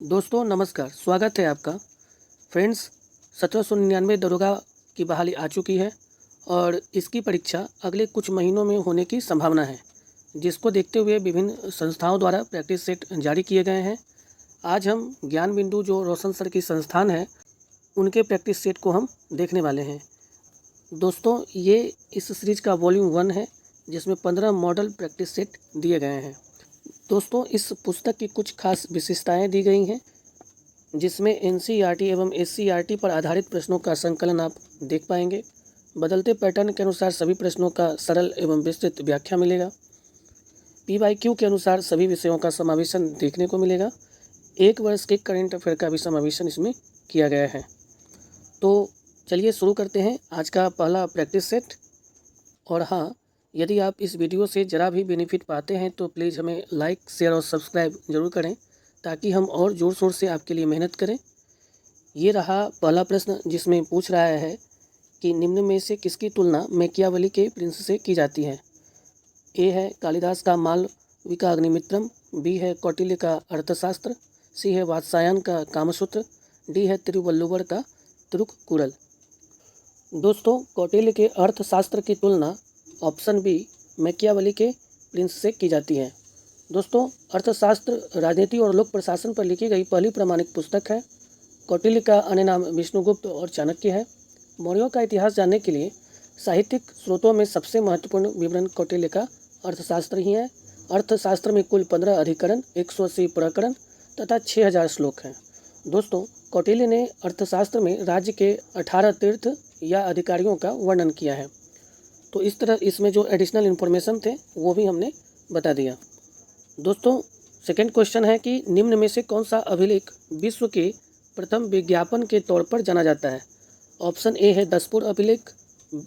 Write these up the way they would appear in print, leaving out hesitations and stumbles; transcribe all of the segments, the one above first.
दोस्तों नमस्कार, स्वागत है आपका। फ्रेंड्स, 1799 दरोगा की बहाली आ चुकी है और इसकी परीक्षा अगले कुछ महीनों में होने की संभावना है, जिसको देखते हुए विभिन्न संस्थाओं द्वारा प्रैक्टिस सेट जारी किए गए हैं। आज हम ज्ञान बिंदु जो रोशन सर की संस्थान है, उनके प्रैक्टिस सेट को हम देखने वाले हैं। दोस्तों, ये इस सीरीज का वॉल्यूम 1 है, जिसमें 15 मॉडल प्रैक्टिस सेट दिए गए हैं। दोस्तों, इस पुस्तक की कुछ खास विशेषताएं दी गई हैं, जिसमें एनसीईआरटी एवं एससीईआरटी पर आधारित प्रश्नों का संकलन आप देख पाएंगे। बदलते पैटर्न के अनुसार सभी प्रश्नों का सरल एवं विस्तृत व्याख्या मिलेगा। पीवाईक्यू के अनुसार सभी विषयों का समावेशन देखने को मिलेगा। एक वर्ष के करंट अफेयर का भी समावेशन इसमें किया गया है। तो चलिए शुरू करते हैं आज का पहला प्रैक्टिस सेट। और हाँ, यदि आप इस वीडियो से ज़रा भी बेनिफिट पाते हैं तो प्लीज़ हमें लाइक, शेयर और सब्सक्राइब ज़रूर करें, ताकि हम और ज़ोर शोर से आपके लिए मेहनत करें। ये रहा पहला प्रश्न, जिसमें पूछ रहा है कि निम्न में से किसकी तुलना मैकियावेली के प्रिंस से की जाती है। ए है कालिदास का मालविका अग्निमित्रम, बी है कौटिल्य का अर्थशास्त्र, सी है वात्सायन का कामसूत्र, डी है तिरुवल्लुवर का तिरुक्कुरल। दोस्तों, कौटिल्य के अर्थशास्त्र की तुलना ऑप्शन बी मैकियावेली के प्रिंस से की जाती है। दोस्तों, अर्थशास्त्र राजनीति और लोक प्रशासन पर लिखी गई पहली प्रामाणिक पुस्तक है। कौटिल्य का अन्य नाम विष्णुगुप्त और चाणक्य है। मौर्यों का इतिहास जानने के लिए साहित्यिक स्रोतों में सबसे महत्वपूर्ण विवरण कौटिल्य का अर्थशास्त्र ही है। अर्थशास्त्र में कुल 15 अधिकरण, 180 प्रकरण तथा 6000 श्लोक हैं। दोस्तों, कौटिल्य ने अर्थशास्त्र में राज्य के 18 तीर्थ या अधिकारियों का वर्णन किया है। तो इस तरह इसमें जो एडिशनल इन्फॉर्मेशन थे वो भी हमने बता दिया। दोस्तों, सेकंड क्वेश्चन है कि निम्न में से कौन सा अभिलेख विश्व के प्रथम विज्ञापन के तौर पर जाना जाता है। ऑप्शन ए है दसपुर अभिलेख,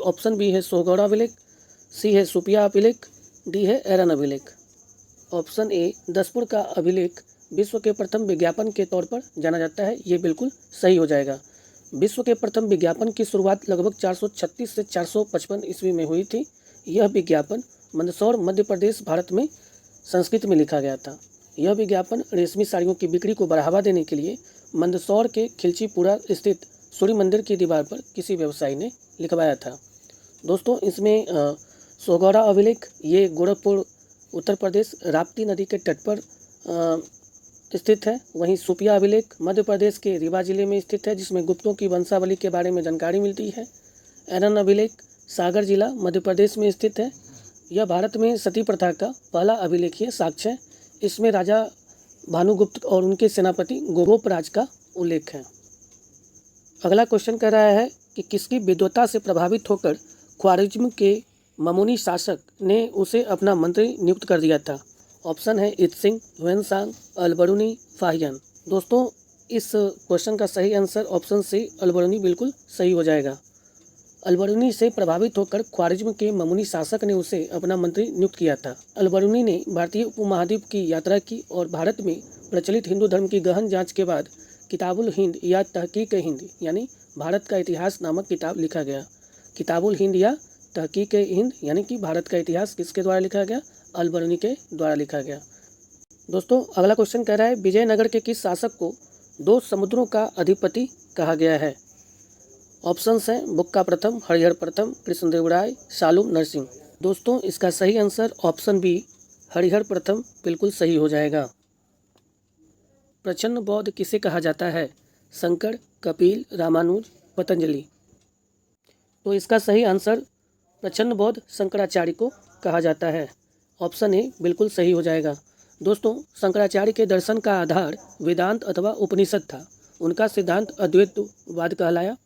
ऑप्शन बी है सोहगौड़ा अभिलेख, सी है सुपिया अभिलेख, डी है एरन अभिलेख। ऑप्शन ए दसपुर का अभिलेख विश्व के प्रथम विज्ञापन के तौर पर जाना जाता है, ये बिल्कुल सही हो जाएगा। विश्व के प्रथम विज्ञापन की शुरुआत लगभग 436 से 455 ईस्वी में हुई थी। यह विज्ञापन मंदसौर, मध्य प्रदेश, भारत में संस्कृत में लिखा गया था। यह विज्ञापन रेशमी साड़ियों की बिक्री को बढ़ावा देने के लिए मंदसौर के खिलचीपुरा स्थित सूर्य मंदिर की दीवार पर किसी व्यवसायी ने लिखवाया था। दोस्तों, इसमें सोहगौड़ा अभिलेख ये गोरखपुर, उत्तर प्रदेश, राप्ती नदी के तट पर स्थित है। वहीं सुपिया अभिलेख मध्य प्रदेश के रीवा जिले में स्थित है, जिसमें गुप्तों की वंशावली के बारे में जानकारी मिलती है। एरन अभिलेख सागर जिला, मध्य प्रदेश में स्थित है। यह भारत में सती प्रथा का पहला अभिलेखीय साक्ष्य है। इसमें राजा भानुगुप्त और उनके सेनापति गोपराज का उल्लेख है। अगला क्वेश्चन कह रहा है कि किसकी विद्वता से प्रभावित होकर ख्वारिज्म के ममुनी शासक ने उसे अपना मंत्री नियुक्त कर दिया था। ऑप्शन है इत्सिंग, ह्वेनसांग, अलबरूनी, फाहियान। दोस्तों, इस क्वेश्चन का सही आंसर ऑप्शन सी अलबरूनी बिल्कुल सही हो जाएगा। अलबरूनी से प्रभावित होकर ख्वारिज्म के ममुनी शासक ने उसे अपना मंत्री नियुक्त किया था। अलबरूनी ने भारतीय उपमहाद्वीप की यात्रा की और भारत में प्रचलित हिंदू धर्म की गहन जांच के बाद किताबुल हिंद या तहकीक हिंद यानी भारत का इतिहास नामक किताब लिखा गया। किताबुल हिंद या तहकीक हिंद यानी कि भारत का इतिहास किसके द्वारा लिखा गया? अलबरूनी के द्वारा लिखा गया। दोस्तों, अगला क्वेश्चन कह रहा है विजयनगर के किस शासक को 2 समुद्रों का अधिपति कहा गया है। ऑप्शंस हैं बुक्का प्रथम, हरिहर प्रथम, कृष्णदेवराय, सालू नरसिंह। दोस्तों, इसका सही आंसर ऑप्शन बी हरिहर प्रथम बिल्कुल सही हो जाएगा। प्रच्छन्न बौद्ध किसे कहा जाता है? शंकर, कपिल, रामानुज, पतंजलि। तो इसका सही आंसर प्रच्छन्न बौद्ध शंकराचार्य को कहा जाता है। ऑप्शन ए बिल्कुल सही हो जाएगा। दोस्तों, शंकराचार्य के दर्शन का आधार वेदांत अथवा उपनिषद था। उनका सिद्धांत अद्वैतवाद कहलाया।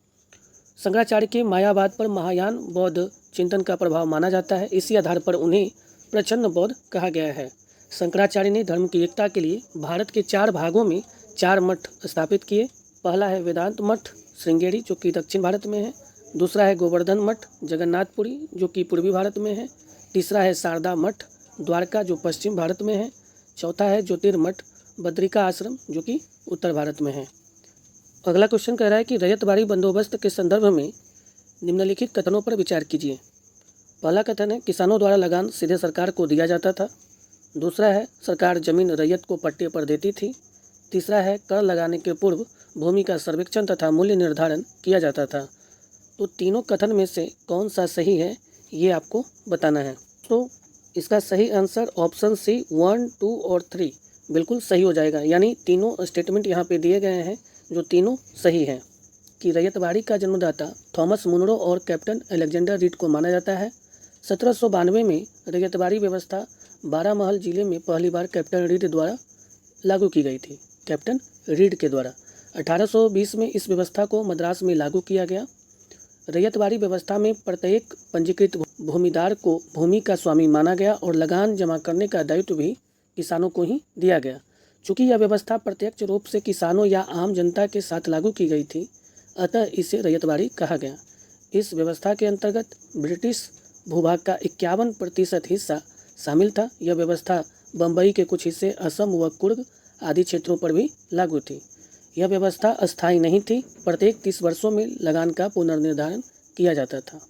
शंकराचार्य के मायावाद पर महायान बौद्ध चिंतन का प्रभाव माना जाता है। इसी आधार पर उन्हें प्रच्छन्न बौद्ध कहा गया है। शंकराचार्य ने धर्म की एकता के लिए भारत के 4 भागों में 4 मठ स्थापित किए। पहला है वेदांत मठ श्रृंगेरी, जो कि दक्षिण भारत में है। दूसरा है गोवर्धन मठ जगन्नाथपुरी, जो कि पूर्वी भारत में है। तीसरा है शारदा मठ द्वारका, जो पश्चिम भारत में है। चौथा है ज्योतिर्मठ बद्रिका आश्रम, जो कि उत्तर भारत में है। अगला क्वेश्चन कह रहा है कि रैयतवाड़ी बंदोबस्त के संदर्भ में निम्नलिखित कथनों पर विचार कीजिए। पहला कथन है किसानों द्वारा लगान सीधे सरकार को दिया जाता था। दूसरा है सरकार जमीन रैयत को पट्टे पर देती थी। तीसरा है कर लगाने के पूर्व भूमि का सर्वेक्षण तथा मूल्य निर्धारण किया जाता था। तो तीनों कथन में से कौन सा सही है ये आपको बताना है। तो इसका सही आंसर ऑप्शन सी 1, 2 और 3 बिल्कुल सही हो जाएगा। यानी तीनों स्टेटमेंट यहाँ पे दिए गए हैं जो तीनों सही हैं कि रैयतवाड़ी का जन्मदाता थॉमस मुनरो और कैप्टन अलेक्जेंडर रीड को माना जाता है। 1792 में रैयतवाड़ी व्यवस्था बारामहल जिले में पहली बार कैप्टन रीड द्वारा लागू की गई थी। कैप्टन रीड के द्वारा 1820 में इस व्यवस्था को मद्रास में लागू किया गया। रैयतवाड़ी व्यवस्था में प्रत्येक पंजीकृत भूमिदार को भूमि का स्वामी माना गया और लगान जमा करने का दायित्व भी किसानों को ही दिया गया। चूँकि यह व्यवस्था प्रत्यक्ष रूप से किसानों या आम जनता के साथ लागू की गई थी, अतः इसे रैयतवाड़ी कहा गया। इस व्यवस्था के अंतर्गत ब्रिटिश भूभाग का 51% हिस्सा शामिल था। यह व्यवस्था बम्बई के कुछ हिस्से, असम व कुर्ग आदि क्षेत्रों पर भी लागू थी। यह व्यवस्था अस्थायी नहीं थी। प्रत्येक 30 वर्षों में लगान का पुनर्निर्धारण किया जाता था।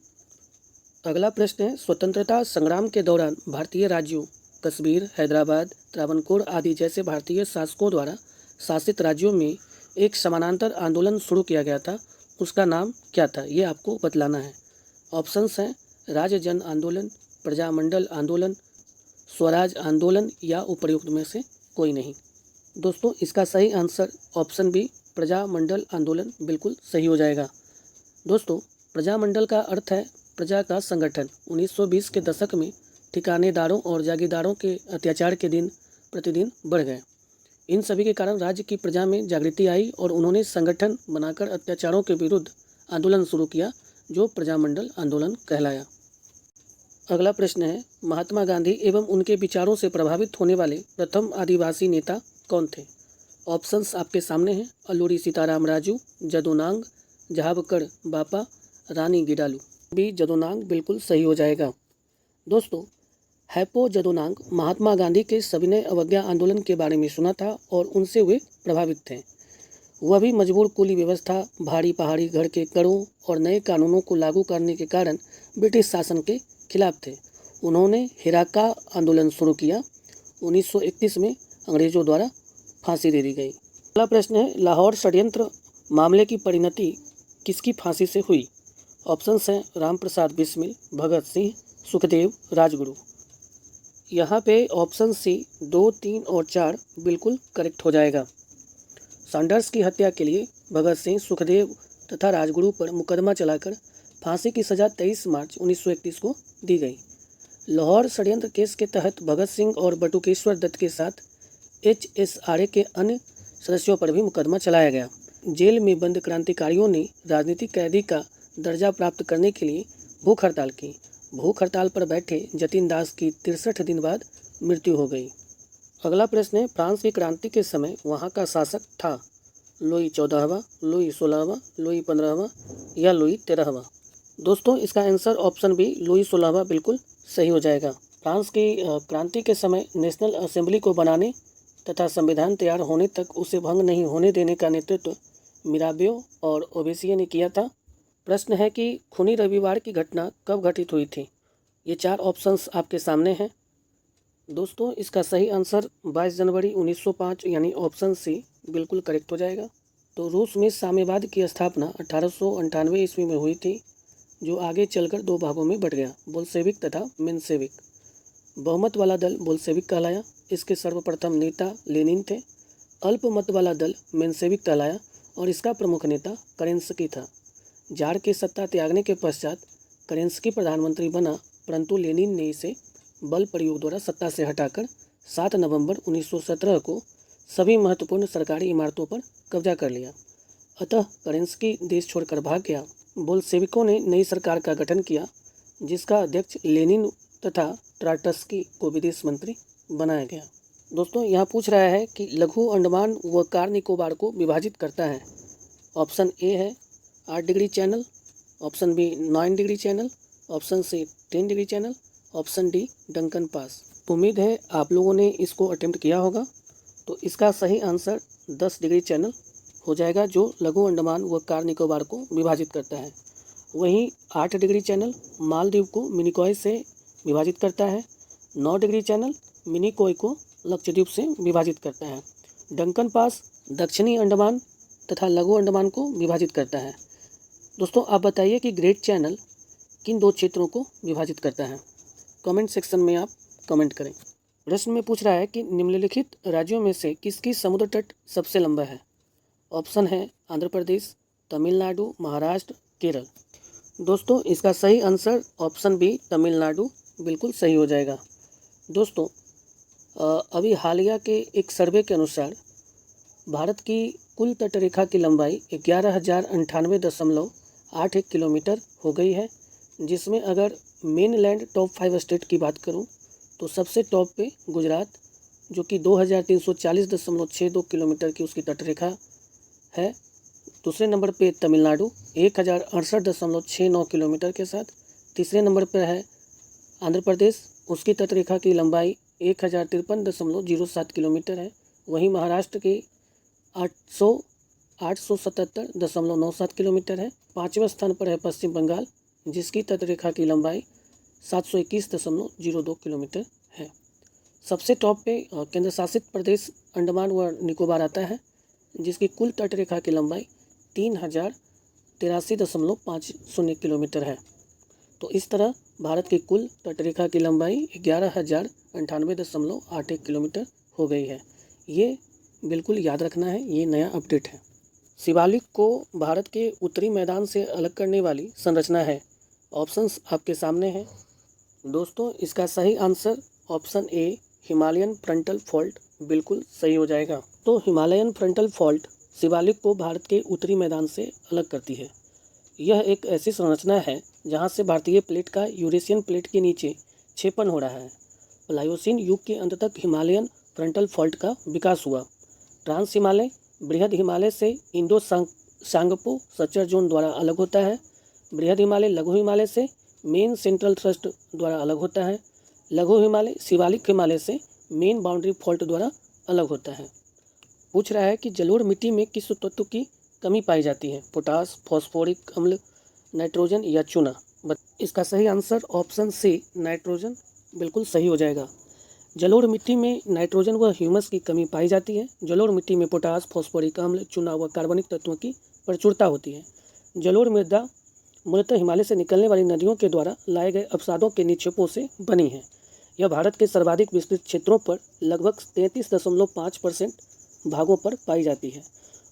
अगला प्रश्न है, स्वतंत्रता संग्राम के दौरान भारतीय राज्यों कश्मीर, हैदराबाद, त्रावणकोर आदि जैसे भारतीय शासकों द्वारा शासित राज्यों में एक समानांतर आंदोलन शुरू किया गया था। उसका नाम क्या था ये आपको बतलाना है। ऑप्शंस हैं राज्य जन आंदोलन, प्रजामंडल आंदोलन, स्वराज आंदोलन या उपर्युक्त में से कोई नहीं। दोस्तों इसका सही आंसर ऑप्शन बी प्रजामंडल आंदोलन बिल्कुल सही हो जाएगा। दोस्तों प्रजामंडल का अर्थ है प्रजा का संगठन। 1920 के दशक में ठिकानेदारों और जागीरदारों के अत्याचार के दिन प्रतिदिन बढ़ गए। इन सभी के कारण राज्य की प्रजा में जागृति आई और उन्होंने संगठन बनाकर अत्याचारों के विरुद्ध आंदोलन शुरू किया जो प्रजामंडल आंदोलन कहलाया। अगला प्रश्न है, महात्मा गांधी एवं उनके विचारों से प्रभावित होने वाले प्रथम आदिवासी नेता कौन थे? ऑप्शंस आपके सामने हैं। अल्लूरी सीताराम राजू, जदोनांग, जहाबकर बापा, रानी गिडालू। बी जदोनांग बिल्कुल सही हो जाएगा। दोस्तों हैपो जदोनांग महात्मा गांधी के सविनय अवज्ञा आंदोलन के बारे में सुना था और उनसे वे प्रभावित थे। वह भी मजबूर कुली व्यवस्था, भारी पहाड़ी घर के करों और नए कानूनों को लागू करने के कारण ब्रिटिश शासन के खिलाफ थे। उन्होंने हिराका आंदोलन शुरू किया। 1931 में अंग्रेजों द्वारा फांसी दे दी गई। अगला प्रश्न है, लाहौर षड्यंत्र मामले की परिणति किसकी फांसी से हुई? ऑप्शंस हैं राम प्रसाद बिस्मिल, भगत सिंह, सुखदेव, राजगुरु। यहाँ पे ऑप्शन सी 2, 3 और 4 बिल्कुल करेक्ट हो जाएगा। सैंडर्स की हत्या के लिए भगत सिंह, सुखदेव तथा राजगुरु पर मुकदमा चलाकर फांसी की सज़ा 23 मार्च 1931 को दी गई। लाहौर षड्यंत्र केस के तहत भगत सिंह और बटुकेश्वर दत्त के साथ HSRA के अन्य सदस्यों पर भी मुकदमा चलाया गया। जेल में बंद क्रांतिकारियों ने राजनीतिक कैदी का दर्जा प्राप्त करने के लिए भूख हड़ताल की। भूख हड़ताल पर बैठे जतिन दास की 63 दिन बाद मृत्यु हो गई। अगला प्रश्न है, फ्रांस की क्रांति के समय वहाँ का शासक था लुई 14वां, लुई 16वां, लुई 15वां या लुई 13वां? दोस्तों इसका आंसर ऑप्शन बी लुई 16वां बिल्कुल सही हो जाएगा। फ्रांस की क्रांति के समय नेशनल असेंबली को बनाने तथा संविधान तैयार होने तक उसे भंग नहीं होने देने का नेतृत्व मिराबियो और ओबेसिये ने किया था। प्रश्न है कि खूनी रविवार की घटना कब घटित हुई थी? ये 4 ऑप्शंस आपके सामने हैं। दोस्तों इसका सही आंसर 22 जनवरी 1905 यानी ऑप्शन सी बिल्कुल करेक्ट हो जाएगा। तो रूस में साम्यवाद की स्थापना 1898 ईस्वी में हुई थी जो आगे चलकर 2 भागों में बट गया, बोल्शेविक तथा मेंशेविक। बहुमत वाला दल बोल्शेविक कहलाया। इसके सर्वप्रथम नेता लेनिन थे। अल्पमत वाला दल मेंशेविक कहलाया और इसका प्रमुख नेता केरेंस्की था। जार के सत्ता त्यागने के पश्चात केरेंस्की प्रधानमंत्री बना, परंतु लेनिन ने इसे बल प्रयोग द्वारा सत्ता से हटाकर 7 नवंबर 1917 को सभी महत्वपूर्ण सरकारी इमारतों पर कब्जा कर लिया। अतः केरेंस्की देश छोड़कर भाग गया। बोल्शेविकों ने नई सरकार का गठन किया जिसका अध्यक्ष लेनिन तथा ट्राटस्की को विदेश मंत्री बनाया गया। दोस्तों यहाँ पूछ रहा है कि लघु अंडमान व कार निकोबार को विभाजित करता है। ऑप्शन ए है 8 degree channel, option B 9 degree channel, option C 10 degree channel, option D Duncan pass. उम्मीद है आप लोगों ने इसको अटेम्प्ट किया होगा। तो इसका सही आंसर 10 डिग्री चैनल हो जाएगा जो लघु अंडमान व कार निकोबार को विभाजित करता है। वहीं 8 डिग्री चैनल मालदीव को मिनिकॉय से विभाजित करता है। 9 डिग्री चैनल मिनिकॉय को लक्षद्वीप से विभाजित करता है। डंकन पास दक्षिणी अंडमान तथा लघु अंडमान को विभाजित करता है। दोस्तों आप बताइए कि ग्रेट चैनल किन दो क्षेत्रों को विभाजित करता है? कमेंट सेक्शन में आप कमेंट करें। प्रश्न में पूछ रहा है कि निम्नलिखित राज्यों में से किसकी समुद्र तट सबसे लंबा है? ऑप्शन है आंध्र प्रदेश, तमिलनाडु, महाराष्ट्र, केरल। दोस्तों इसका सही आंसर ऑप्शन बी तमिलनाडु बिल्कुल सही हो जाएगा। दोस्तों अभी हालिया के एक सर्वे के अनुसार भारत की कुल तटरेखा की लंबाई 11,098.81 किलोमीटर हो गई है, जिसमें अगर मेनलैंड टॉप 5 स्टेट की बात करूं तो सबसे टॉप पे गुजरात जो कि 2,340.62 किलोमीटर की उसकी तटरेखा है। दूसरे नंबर पे तमिलनाडु 1,068.69 किलोमीटर के साथ। तीसरे नंबर पर है आंध्र प्रदेश, उसकी तटरेखा की लंबाई 1,053.07 किलोमीटर है। वहीं महाराष्ट्र की 877.97 किलोमीटर है। पाँचवें स्थान पर है पश्चिम बंगाल, जिसकी तटरेखा की लंबाई 721.02 किलोमीटर है। सबसे टॉप पे केंद्र शासित प्रदेश अंडमान व निकोबार आता है, जिसकी कुल तटरेखा की लंबाई 3,083.50 किलोमीटर है। तो इस तरह भारत की कुल तटरेखा की लंबाई 11,098.81 किलोमीटर हो गई है। ये बिल्कुल याद रखना है, ये नया अपडेट है। शिवालिक को भारत के उत्तरी मैदान से अलग करने वाली संरचना है। ऑप्शंस आपके सामने हैं। दोस्तों इसका सही answer option A Himalayan frontal fault बिल्कुल सही हो जाएगा। तो हिमालयन फ्रंटल फॉल्ट शिवालिक को भारत के उत्तरी मैदान से अलग करती है। यह एक ऐसी संरचना है जहां से भारतीय प्लेट का यूरेशियन प्लेट के नीचे क्षेपण हो रहा है। प्लायोसीन युग के अंत तक हिमालयन फ्रंटल फॉल्ट का विकास हुआ। ट्रांस हिमालय बृहद हिमालय से इंडो सांगपो सचर जोन द्वारा अलग होता है। बृहद हिमालय लघु हिमालय से मेन सेंट्रल थ्रस्ट द्वारा अलग होता है। लघु हिमालय शिवालिक हिमालय से मेन बाउंड्री फॉल्ट द्वारा अलग होता है। पूछ रहा है कि जलोढ़ मिट्टी में किस तत्व की कमी पाई जाती है? पोटास, फॉस्फोरिक अम्ल, नाइट्रोजन या चूना। इसका सही आंसर ऑप्शन सी नाइट्रोजन बिल्कुल सही हो जाएगा। जलोढ़ मिट्टी में नाइट्रोजन व ह्यूमस की कमी पाई जाती है। जलोढ़ मिट्टी में पोटास, फॉस्फोरिक अम्ल, चूना व कार्बनिक तत्वों की प्रचुरता होती है। जलोढ़ मृदा मूलतः हिमालय से निकलने वाली नदियों के द्वारा लाए गए अवसादों के निक्षेपों से बनी है। यह भारत के सर्वाधिक विस्तृत क्षेत्रों पर लगभग 33.5% भागों पर पाई जाती है।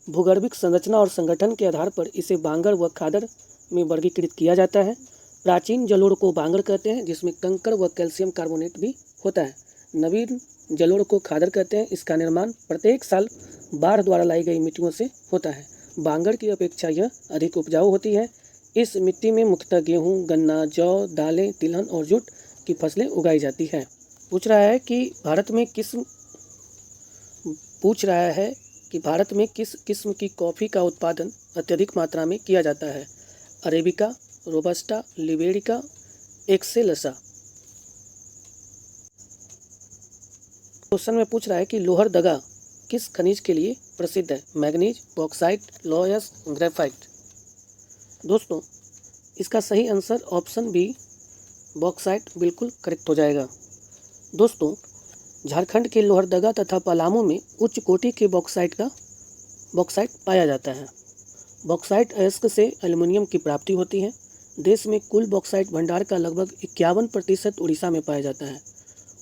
भूगर्भिक संरचना और संगठन के आधार पर इसे बांगर व खादर में वर्गीकृत किया जाता है। प्राचीन जलोढ़ को बांगर कहते हैं, जिसमें कंकड़ व कैल्शियम कार्बोनेट भी होता है। नवीन जलोढ़ को खादर कहते हैं। इसका निर्माण प्रत्येक साल बाढ़ द्वारा लाई गई मिट्टियों से होता है। बांगर की अपेक्षा यह अधिक उपजाऊ होती है। इस मिट्टी में मुख्यतः गेहूँ, गन्ना, जौ, दालें, तिलहन और जूट की फसलें उगाई जाती है। पूछ रहा है कि भारत में किस किस्म की कॉफ़ी का उत्पादन अत्यधिक मात्रा में किया जाता है? Arabica, robusta, liberica, excelsa. Question में पूछ रहा है कि लोहरदगा किस खनिज के लिए प्रसिद्ध है? Manganese, bauxite, loess, graphite. दोस्तों इसका सही आंसर ऑप्शन बी बॉक्साइट बिल्कुल करेक्ट हो जाएगा। दोस्तों झारखंड के लोहरदगा तथा पलामू में उच्च कोटि के बॉक्साइट पाया जाता है। बॉक्साइट अयस्क से एल्युमिनियम की प्राप्ति होती है। देश में कुल बॉक्साइट भंडार का लगभग 51% उड़ीसा में पाया जाता है।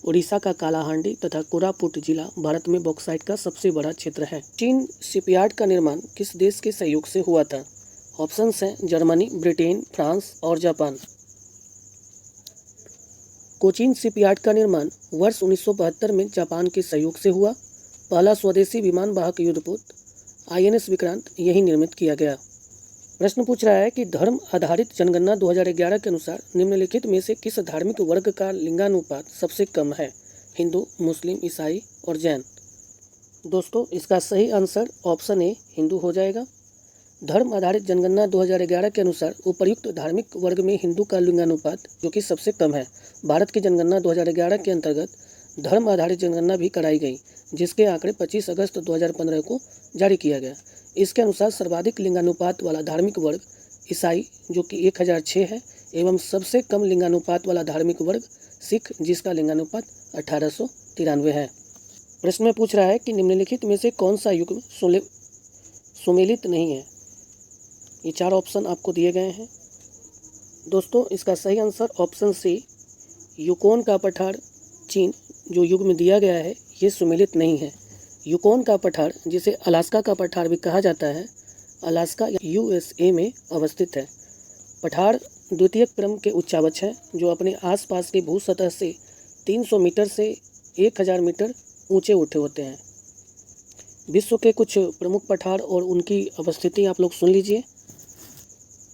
उड़ीसा का कालाहांडी तथा कोरापुट जिला भारत में बॉक्साइट का सबसे बड़ा क्षेत्र है। चीन शिपयार्ड का निर्माण किस देश के सहयोग से हुआ था? ऑप्शंस हैं जर्मनी, ब्रिटेन, फ्रांस और जापान। कोचीन शिपयार्ड का निर्माण वर्ष 1972 में जापान के सहयोग से हुआ। पहला स्वदेशी विमान वाहक युद्धपोत INS विक्रांत यही निर्मित किया गया। प्रश्न पूछ रहा है कि धर्म आधारित जनगणना 2011 के अनुसार निम्नलिखित में से किस धार्मिक वर्ग का लिंगानुपात सबसे कम है? हिंदू, मुस्लिम, ईसाई और जैन। दोस्तों इसका सही आंसर ऑप्शन ए हिंदू हो जाएगा। धर्म आधारित जनगणना 2011 के अनुसार उपर्युक्त धार्मिक वर्ग में हिंदू का लिंगानुपात जो कि सबसे कम है। भारत की जनगणना 2011 के अंतर्गत धर्म आधारित जनगणना भी कराई गई, जिसके आंकड़े 25 अगस्त 2015 को जारी किया गया। इसके अनुसार सर्वाधिक लिंगानुपात वाला धार्मिक वर्ग ईसाई जो कि 1006 है एवं सबसे कम लिंगानुपात वाला धार्मिक वर्ग सिख जिसका लिंगानुपात 1893 है। प्रश्न में पूछ रहा है कि निम्नलिखित में से कौन सा युग्म सुमेलित नहीं है। ये 4 ऑप्शन आपको दिए गए हैं। दोस्तों, इसका सही आंसर ऑप्शन सी, यूकोन का पठार चीन जो युग्म दिया गया है ये सुमेलित नहीं है। यूकोन का पठार, जिसे अलास्का का पठार भी कहा जाता है, अलास्का USA में अवस्थित है। पठार द्वितीय क्रम के उच्चावच हैं जो अपने आसपास की भू सतह से 300 मीटर से 1000 मीटर ऊंचे उठे होते हैं। विश्व के कुछ प्रमुख पठार और उनकी अवस्थिति आप लोग सुन लीजिए,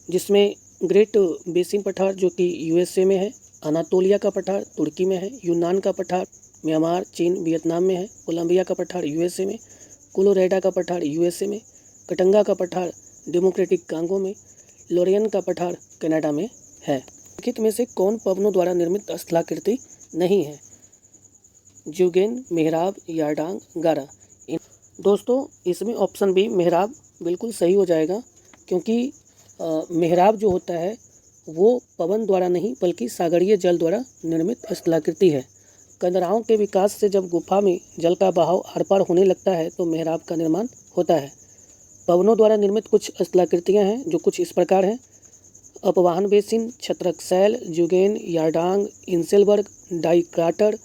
जिसमें ग्रेट बेसिन पठार जो कि USA में है, अनातोलिया का पठार तुर्की में है, यूनान का पठार म्यांमार, चीन, वियतनाम में है, कोलंबिया का पठार USA में, कोलोराडो का पठार USA में, कटंगा का पठार डेमोक्रेटिक कांगो में, लोरियन का पठार कनाडा में है। निम्नलिखित में से कौन पवनों द्वारा निर्मित स्थलाकृति नहीं है? ज्यूगेन, मेहराब, यारडांग, गारा। दोस्तों, इसमें ऑप्शन बी मेहराब बिल्कुल सही हो जाएगा, क्योंकि मेहराब जो होता है वो पवन द्वारा नहीं बल्कि सागरीय जल द्वारा निर्मित स्थलाकृति है। कंदराओं के विकास से जब गुफा में जल का बहाव आर पार होने लगता है तो मेहराब का निर्माण होता है। पवनों द्वारा निर्मित कुछ स्थलाकृतियाँ हैं जो कुछ इस प्रकार हैं: अपवाहन बेसिन, छत्रक शैल, ज्यूगेन, यारडांग, इंसेलबर्ग, डाई क्राटर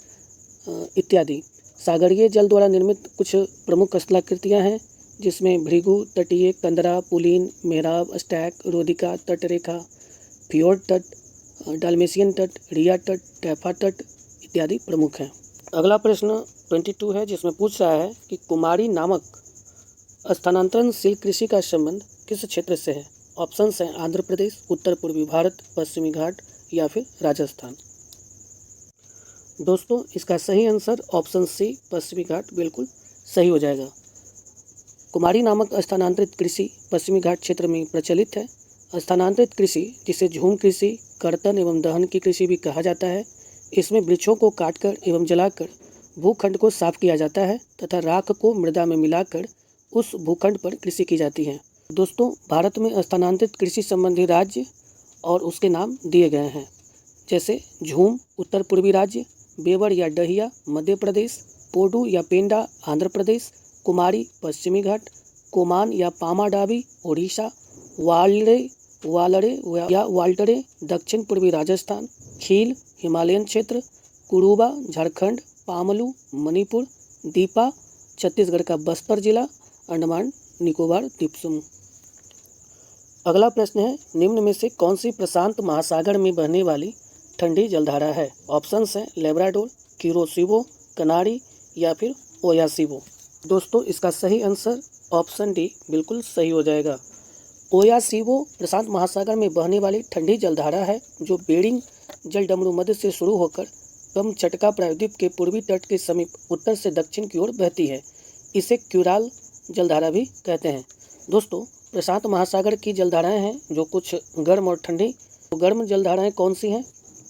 इत्यादि। सागरीय जल द्वारा निर्मित कुछ प्रमुख स्थलाकृतियाँ हैं जिसमें भृगु, तटीय, कंदरा, पुलीन, मेहराब, स्टैक, रोदिका, तटरेखा, फ्योर्ड तट, डाल्मेशियन तट, रिया तट, टैफा तट इत्यादि प्रमुख हैं। अगला प्रश्न 22 है, जिसमें पूछ रहा है कि कुमारी नामक स्थानांतरणशील कृषि का संबंध किस क्षेत्र से है? ऑप्शंस हैं आंध्र प्रदेश, उत्तर पूर्वी भारत, पश्चिमी घाट या फिर राजस्थान। दोस्तों, इसका सही आंसर ऑप्शन सी, पश्चिमी घाट बिल्कुल सही हो जाएगा। कुमारी नामक स्थानांतरित कृषि पश्चिमी घाट क्षेत्र में प्रचलित है। स्थानांतरित कृषि, जिसे झूम कृषि, कर्तन एवं दहन की कृषि भी कहा जाता है, इसमें वृक्षों को काटकर एवं जलाकर भूखंड को साफ किया जाता है तथा राख को मृदा में मिलाकर उस भूखंड पर कृषि की जाती है। दोस्तों, भारत में स्थानांतरित कृषि संबंधी राज्य और उसके नाम दिए गए हैं, जैसे झूम उत्तर पूर्वी राज्य, बेवर या डहिया मध्य प्रदेश, पोडू या पेंडा आंध्र प्रदेश, कुमारी पश्चिमी घाट, कोमान या पामाडावी ओडिशा, वालड़े या वाल्टरे दक्षिण पूर्वी राजस्थान, खील हिमालयन क्षेत्र, कुरुबा झारखंड, पामलू मणिपुर, दीपा छत्तीसगढ़ का बस्तर जिला, अंडमान निकोबार द्वीप समूह। अगला प्रश्न है, निम्न में से कौन सी प्रशांत महासागर में बहने वाली ठंडी जलधारा है? ऑप्शंस हैं लेब्राडोर, क्यूरोसिबो, कनारी या फिर ओयासिबो। दोस्तों, इसका सही आंसर ऑप्शन डी बिल्कुल सही हो जाएगा। ओयासिबो प्रशांत महासागर में बहने वाली ठंडी जलधारा है जो बेरिंग जलडमरू मध्य से शुरू होकर कमचटका प्रायद्वीप के पूर्वी तट के समीप उत्तर से दक्षिण की ओर बहती है। इसे क्यूराल जलधारा भी कहते हैं। दोस्तों, प्रशांत महासागर की जलधाराएं हैं जो कुछ गर्म और ठंडी। तो गर्म जलधाराएं कौन सी हैं?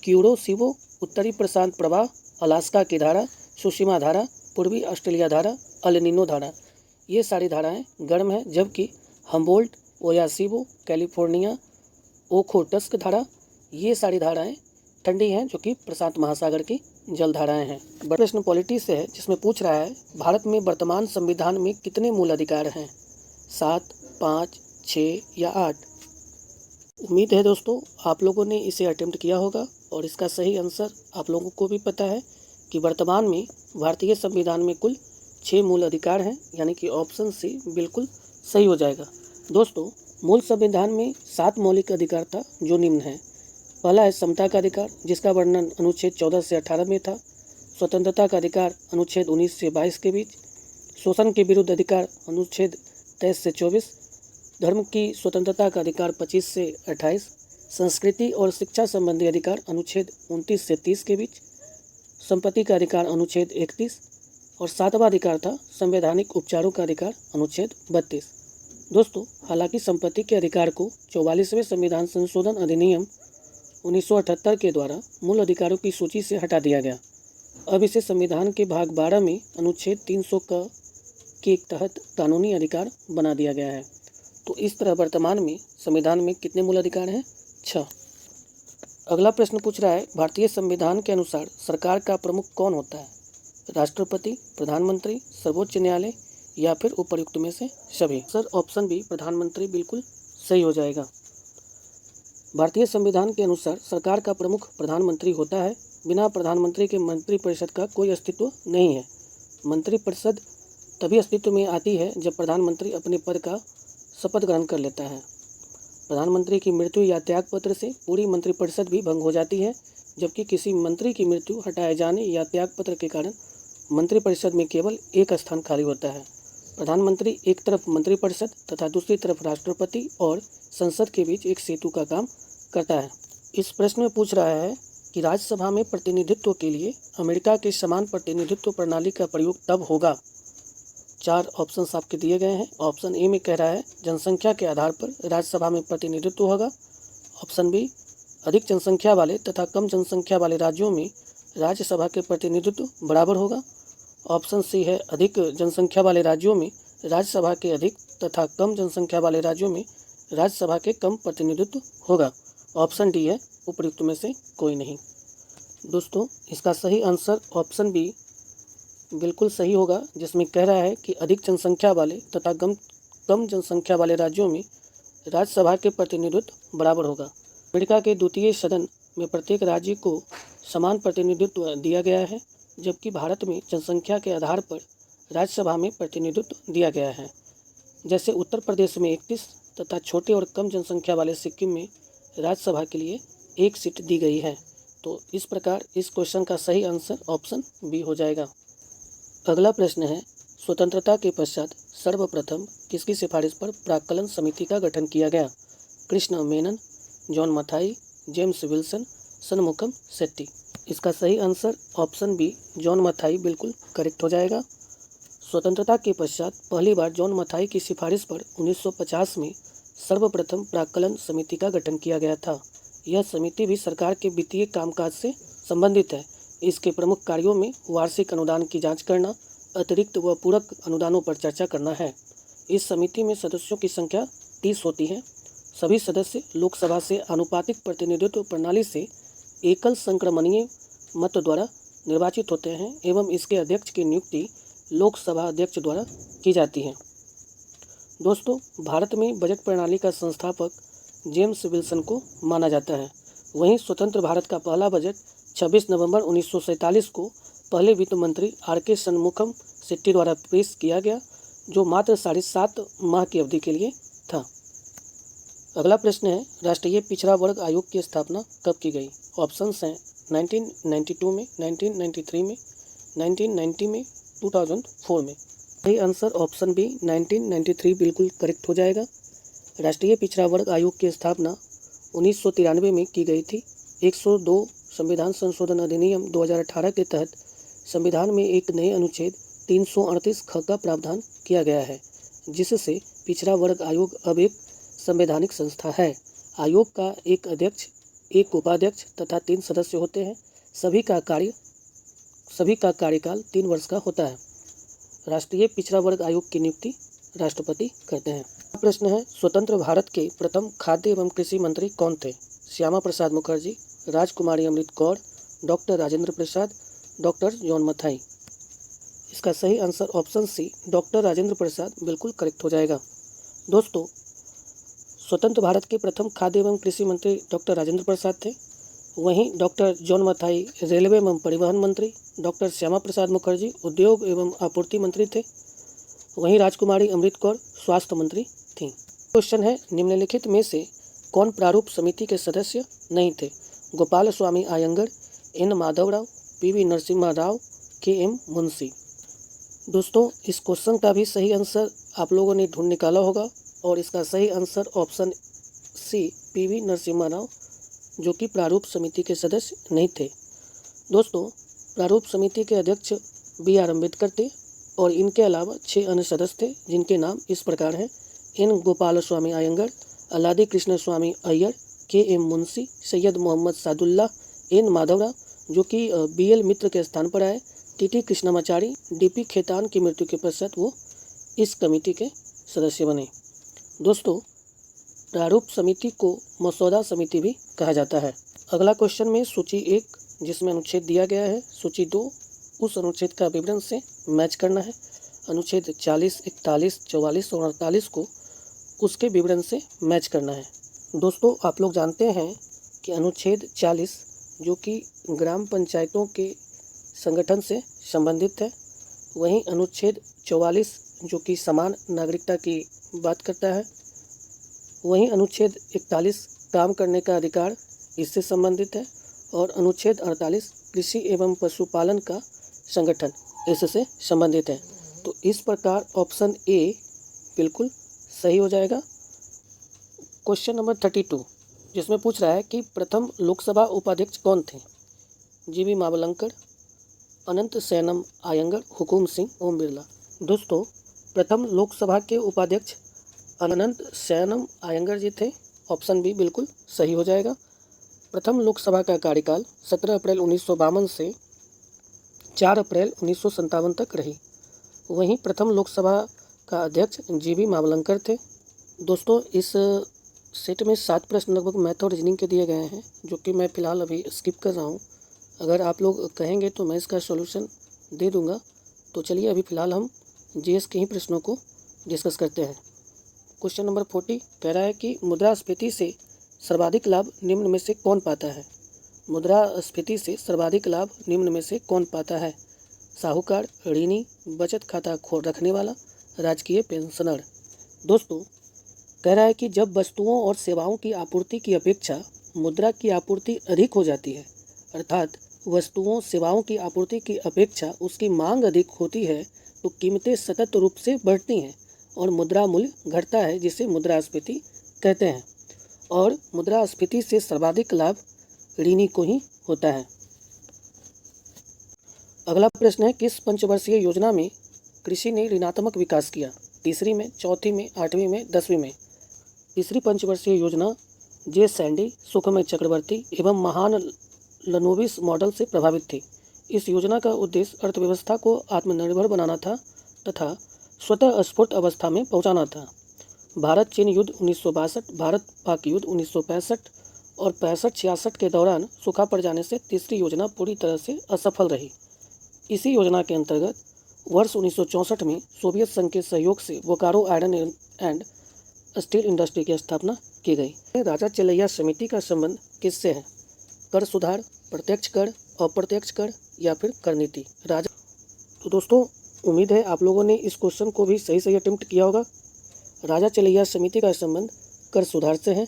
क्यूरोसिबो उत्तरी प्रशांत प्रवाह, अलास्का की धारा, सुशिमा धारा, पूर्वी ऑस्ट्रेलिया धारा, अल नीनो धारा, ये सारी धाराएं गर्म हैं, जबकि हम्बोल्ट, ओयासिबो, कैलिफोर्निया, ओखोटस्क धारा, ये सारी धाराएं ठंडी हैं जो कि प्रशांत महासागर की जलधाराएं हैं। प्रश्न पॉलिटी से है, जिसमें पूछ रहा है भारत में वर्तमान संविधान में कितने मूल अधिकार हैं? 7, 5, 6 या 8। उम्मीद है दोस्तों आप लोगों ने इसे अटेम्प्ट किया होगा और इसका सही आंसर आप लोगों को भी पता है कि वर्तमान में भारतीय संविधान में कुल 6 मूल अधिकार हैं, यानी कि ऑप्शन सी बिल्कुल सही हो जाएगा। दोस्तों, मूल संविधान में 7 मौलिक अधिकार था जो निम्न है। पहला है समता का अधिकार, जिसका वर्णन अनुच्छेद 14 से 18 में था। स्वतंत्रता का अधिकार अनुच्छेद 19 से 22 के बीच। शोषण के विरुद्ध अधिकार अनुच्छेद 23 से 24। धर्म की स्वतंत्रता का अधिकार 25 से 28। संस्कृति और शिक्षा संबंधी अधिकार अनुच्छेद 29 से 30 के बीच। संपत्ति का अधिकार अनुच्छेद 31 और 7वां अधिकार था संवैधानिक उपचारों का अधिकार अनुच्छेद 32। दोस्तों, हालांकि संपत्ति के अधिकार को 44वें संविधान संशोधन अधिनियम 1978 के द्वारा मूल अधिकारों की सूची से हटा दिया गया। अब इसे संविधान के भाग 12 में अनुच्छेद 300 के तहत कानूनी अधिकार बना दिया गया है। तो इस तरह वर्तमान में संविधान में कितने मूल अधिकार हैं? 6। अगला प्रश्न पूछ रहा है, भारतीय संविधान के अनुसार सरकार का प्रमुख कौन होता है? राष्ट्रपति, प्रधानमंत्री, सर्वोच्च न्यायालय या फिर उपर्युक्त में से सभी। सर ऑप्शन बी प्रधानमंत्री बिल्कुल सही हो जाएगा। भारतीय संविधान के अनुसार सरकार का प्रमुख प्रधानमंत्री होता है। बिना प्रधानमंत्री के मंत्रिपरिषद का कोई अस्तित्व नहीं है। मंत्रिपरिषद तभी अस्तित्व में आती है जब प्रधानमंत्री अपने पद का शपथ ग्रहण कर लेता है। प्रधानमंत्री की मृत्यु या त्यागपत्र से पूरी मंत्रिपरिषद भी भंग हो जाती है, जबकि किसी मंत्री की मृत्यु, हटाए जाने या त्यागपत्र के कारण मंत्रिपरिषद में केवल एक स्थान खाली होता है। प्रधानमंत्री एक तरफ मंत्रिपरिषद तथा दूसरी तरफ राष्ट्रपति और संसद के बीच एक सेतु का काम करता है। इस प्रश्न में पूछ रहा है कि राज्यसभा में प्रतिनिधित्व के लिए अमेरिका के समान प्रतिनिधित्व प्रणाली का प्रयोग तब होगा। 4 ऑप्शन आपके दिए गए हैं। ऑप्शन ए में कह रहा है जनसंख्या के आधार पर राज्यसभा में प्रतिनिधित्व होगा। ऑप्शन बी अधिक जनसंख्या वाले तथा कम जनसंख्या वाले राज्यों में राज्यसभा के प्रतिनिधित्व बराबर होगा। ऑप्शन सी है अधिक जनसंख्या वाले राज्यों में राज्यसभा के अधिक तथा कम जनसंख्या वाले राज्यों में राज्यसभा के कम प्रतिनिधित्व होगा। ऑप्शन डी है उपर्युक्त में से कोई नहीं। दोस्तों, इसका सही आंसर ऑप्शन बी बिल्कुल सही होगा, जिसमें कह रहा है कि अधिक जनसंख्या वाले तथा कम जनसंख्या वाले राज्यों में राज्यसभा के प्रतिनिधित्व बराबर होगा। अमेरिका के द्वितीय सदन में प्रत्येक राज्य को समान प्रतिनिधित्व दिया गया है, जबकि भारत में जनसंख्या के आधार पर राज्यसभा में प्रतिनिधित्व दिया गया है। जैसे उत्तर प्रदेश में 31 तथा छोटे और कम जनसंख्या वाले सिक्किम में राज्यसभा के लिए 1 सीट दी गई है। तो इस प्रकार इस क्वेश्चन का सही आंसर ऑप्शन बी हो जाएगा। अगला प्रश्न है, स्वतंत्रता के पश्चात सर्वप्रथम किसकी सिफारिश पर प्राक्कलन समिति का गठन किया गया? Krishna Menon, John Mathai, James Wilson, Shanmukham Chetty. इसका सही answer option B John Mathai बिल्कुल करेक्ट हो जाएगा। स्वतंत्रता के पश्चात पहली बार जॉन मथाई की सिफारिश पर 1950 में सर्वप्रथम प्राक्कलन समिति का गठन किया गया था। यह समिति भी सरकार के वित्तीय कामकाज से संबंधित है। इसके प्रमुख कार्यों में वार्षिक अनुदान की जांच करना, अतिरिक्त व पूरक अनुदानों पर चर्चा करना है। इस समिति में सदस्यों की संख्या 30 होती है। सभी सदस्य लोकसभा से आनुपातिक प्रतिनिधित्व प्रणाली से एकल संक्रमणीय मत द्वारा निर्वाचित होते हैं एवं इसके अध्यक्ष की नियुक्ति लोकसभा अध्यक्ष द्वारा की जाती है। दोस्तों, भारत में बजट प्रणाली का संस्थापक जेम्स विल्सन को माना जाता है। वहीं स्वतंत्र भारत का पहला बजट 26 नवंबर 1947 को पहले वित्त मंत्री आर.के. शनमुखम सेट्टी द्वारा पेश किया गया, जो मात्र 7.5 माह की अवधि के लिए था। अगला प्रश्न है, राष्ट्रीय पिछड़ा वर्ग आयोग की स्थापना कब की गई? ऑप्शंस हैं 1992 में, 1993 में, 1990 में, 2004 में। सही आंसर ऑप्शन बी 1993 बिल्कुल करेक्ट हो जाएगा। राष्ट्रीय पिछड़ा वर्ग आयोग की स्थापना 1993 में की गई थी। 102 संविधान संशोधन अधिनियम 2018 के तहत संविधान में एक नए अनुच्छेद 338 ख का प्रावधान किया गया है, जिससे पिछड़ा वर्ग आयोग अब एक संवैधानिक संस्था है। आयोग का एक अध्यक्ष, एक उपाध्यक्ष तथा 3 सदस्य होते हैं। सभी का कार्यकाल 3 वर्ष का होता है। राष्ट्रीय पिछड़ा वर्ग आयोग की नियुक्ति राष्ट्रपति करते हैं। प्रश्न है, स्वतंत्र भारत के प्रथम खाद्य एवं कृषि मंत्री कौन थे? Shyama Prasad Mukherjee, Rajkumari Amrit Kaur, doctor Rajendra Prasad, doctor John Mathai. इसका सही answer option C doctor Rajendra Prasad बिल्कुल करेक्ट हो जाएगा। दोस्तों, स्वतंत्र भारत के प्रथम खाद्य एवं कृषि मंत्री डॉक्टर राजेंद्र प्रसाद थे। वहीं डॉक्टर जॉन मथाई रेलवे एवं परिवहन मंत्री, डॉक्टर श्यामा प्रसाद मुखर्जी उद्योग एवं आपूर्ति मंत्री थे। वहीं राजकुमारी अमृत कौर स्वास्थ्य मंत्री थीं। क्वेश्चन है, निम्नलिखित में से कौन प्रारूप समिति के सदस्य नहीं थे? Gopalaswami Ayyangar, N Madhavrao, P V. Narasimha Rao, K M. Munshi. दोस्तों, इस क्वेश्चन का भी सही आंसर आप लोगों ने ढूंढ निकाला होगा और इसका सही आंसर ऑप्शन सी पी.वी. नरसिम्हा राव, जो कि प्रारूप समिति के सदस्य नहीं थे। दोस्तों, प्रारूप समिति के अध्यक्ष बी.आर. अम्बेडकर थे और इनके अलावा 6 अन्य सदस्य थे, जिनके नाम इस प्रकार हैं: एन गोपाल स्वामी आयंगर, अल्लादी कृष्ण स्वामी अय्यर, के.एम. मुंशी, सैयद मोहम्मद सादुल्लाह, एन माधवराव, जो कि बी.एल. मित्र के स्थान पर आए, टी.टी. कृष्णामाचारी, डी.पी. खेतान की मृत्यु के पश्चात वो इस कमेटी के सदस्य बने। दोस्तों, प्रारूप समिति को मसौदा समिति भी कहा जाता है। अगला क्वेश्चन में सूची 1, जिसमें अनुच्छेद दिया गया है, सूची 2 उस अनुच्छेद का विवरण से मैच करना है। अनुच्छेद 40, 41, 44 और 48 को उसके विवरण से मैच करना है। दोस्तों, आप लोग जानते हैं कि अनुच्छेद 40 जो कि ग्राम पंचायतों के संगठन से संबंधित है, वहीं अनुच्छेद 44 जो कि समान नागरिकता की बात करता है, वहीं अनुच्छेद 41 काम करने का अधिकार इससे संबंधित है, और अनुच्छेद 48 कृषि एवं पशुपालन का संगठन इससे संबंधित है। तो इस प्रकार ऑप्शन ए बिल्कुल सही हो जाएगा। क्वेश्चन नंबर 32 जिसमें पूछ रहा है कि प्रथम लोकसभा उपाध्यक्ष कौन थे? जीवी मावलंकर, अनंत सैनम आयंगर, हुकुम सिंह, ओम बिरला। दोस्तों, प्रथम लोकसभा के उपाध्यक्ष अनंत सैनम आयंगर जी थे। ऑप्शन बी बिल्कुल सही हो जाएगा। प्रथम लोकसभा का कार्यकाल 17 अप्रैल 1952 से 4 अप्रैल 1957 तक रही। वहीं प्रथम लोकसभा का अध्यक्ष जीवी मावलंकर थे। दोस्तों, इस सेट में 7 प्रश्न लगभग मैथ और रीजनिंग के दिए गए हैं, जो कि मैं फ़िलहाल अभी स्किप कर रहा हूँ। अगर आप लोग कहेंगे तो मैं इसका सॉल्यूशन दे दूँगा। तो चलिए अभी फ़िलहाल हम जीएस के ही प्रश्नों को डिस्कस करते हैं। क्वेश्चन नंबर 40 कह रहा है कि मुद्रास्फीति से सर्वाधिक लाभ निम्न में से कौन पाता है? मुद्रास्फीति से सर्वाधिक लाभ निम्न में से कौन पाता है? साहूकार, ऋणी, बचत खाता रखने वाला, राजकीय पेंशनर। दोस्तों, कह रहा है कि जब वस्तुओं और सेवाओं की आपूर्ति की अपेक्षा मुद्रा की आपूर्ति अधिक हो जाती है, अर्थात वस्तुओं सेवाओं की आपूर्ति की अपेक्षा उसकी मांग अधिक होती है, तो कीमतें सतत रूप से बढ़ती हैं और मुद्रा मूल्य घटता है, जिसे मुद्रास्फीति कहते हैं। और मुद्रास्फीति से सर्वाधिक लाभ ऋणी को ही होता है। अगला प्रश्न है, किस पंचवर्षीय योजना में कृषि ने ऋणात्मक विकास किया? तीसरी में, चौथी में, 8वीं में, 10वीं में? तीसरी पंचवर्षीय योजना जे सैंडी, सुखमय चक्रवर्ती एवं महान लनोविस मॉडल से प्रभावित थी। इस योजना का उद्देश्य अर्थव्यवस्था को आत्मनिर्भर बनाना था तथा स्वतः स्फूर्त अवस्था में पहुंचाना था। भारत चीन युद्ध 1962, भारत पाक युद्ध 1965 और 65-66 के दौरान सूखा पड़ जाने से तीसरी योजना पूरी तरह से असफल रही। इसी योजना के अंतर्गत वर्ष 1964 में सोवियत संघ के सहयोग से Bokaro iron and steel industry की स्थापना की गई। राजा चलैया समिति का संबंध किससे है? कर सुधार, प्रत्यक्ष कर, अप्रत्यक्ष कर या फिर कर नीति? तो दोस्तों, उम्मीद है आप लोगों ने इस क्वेश्चन को भी सही अटेम्प्ट किया होगा। राजा चलैया समिति का संबंध कर सुधार से है।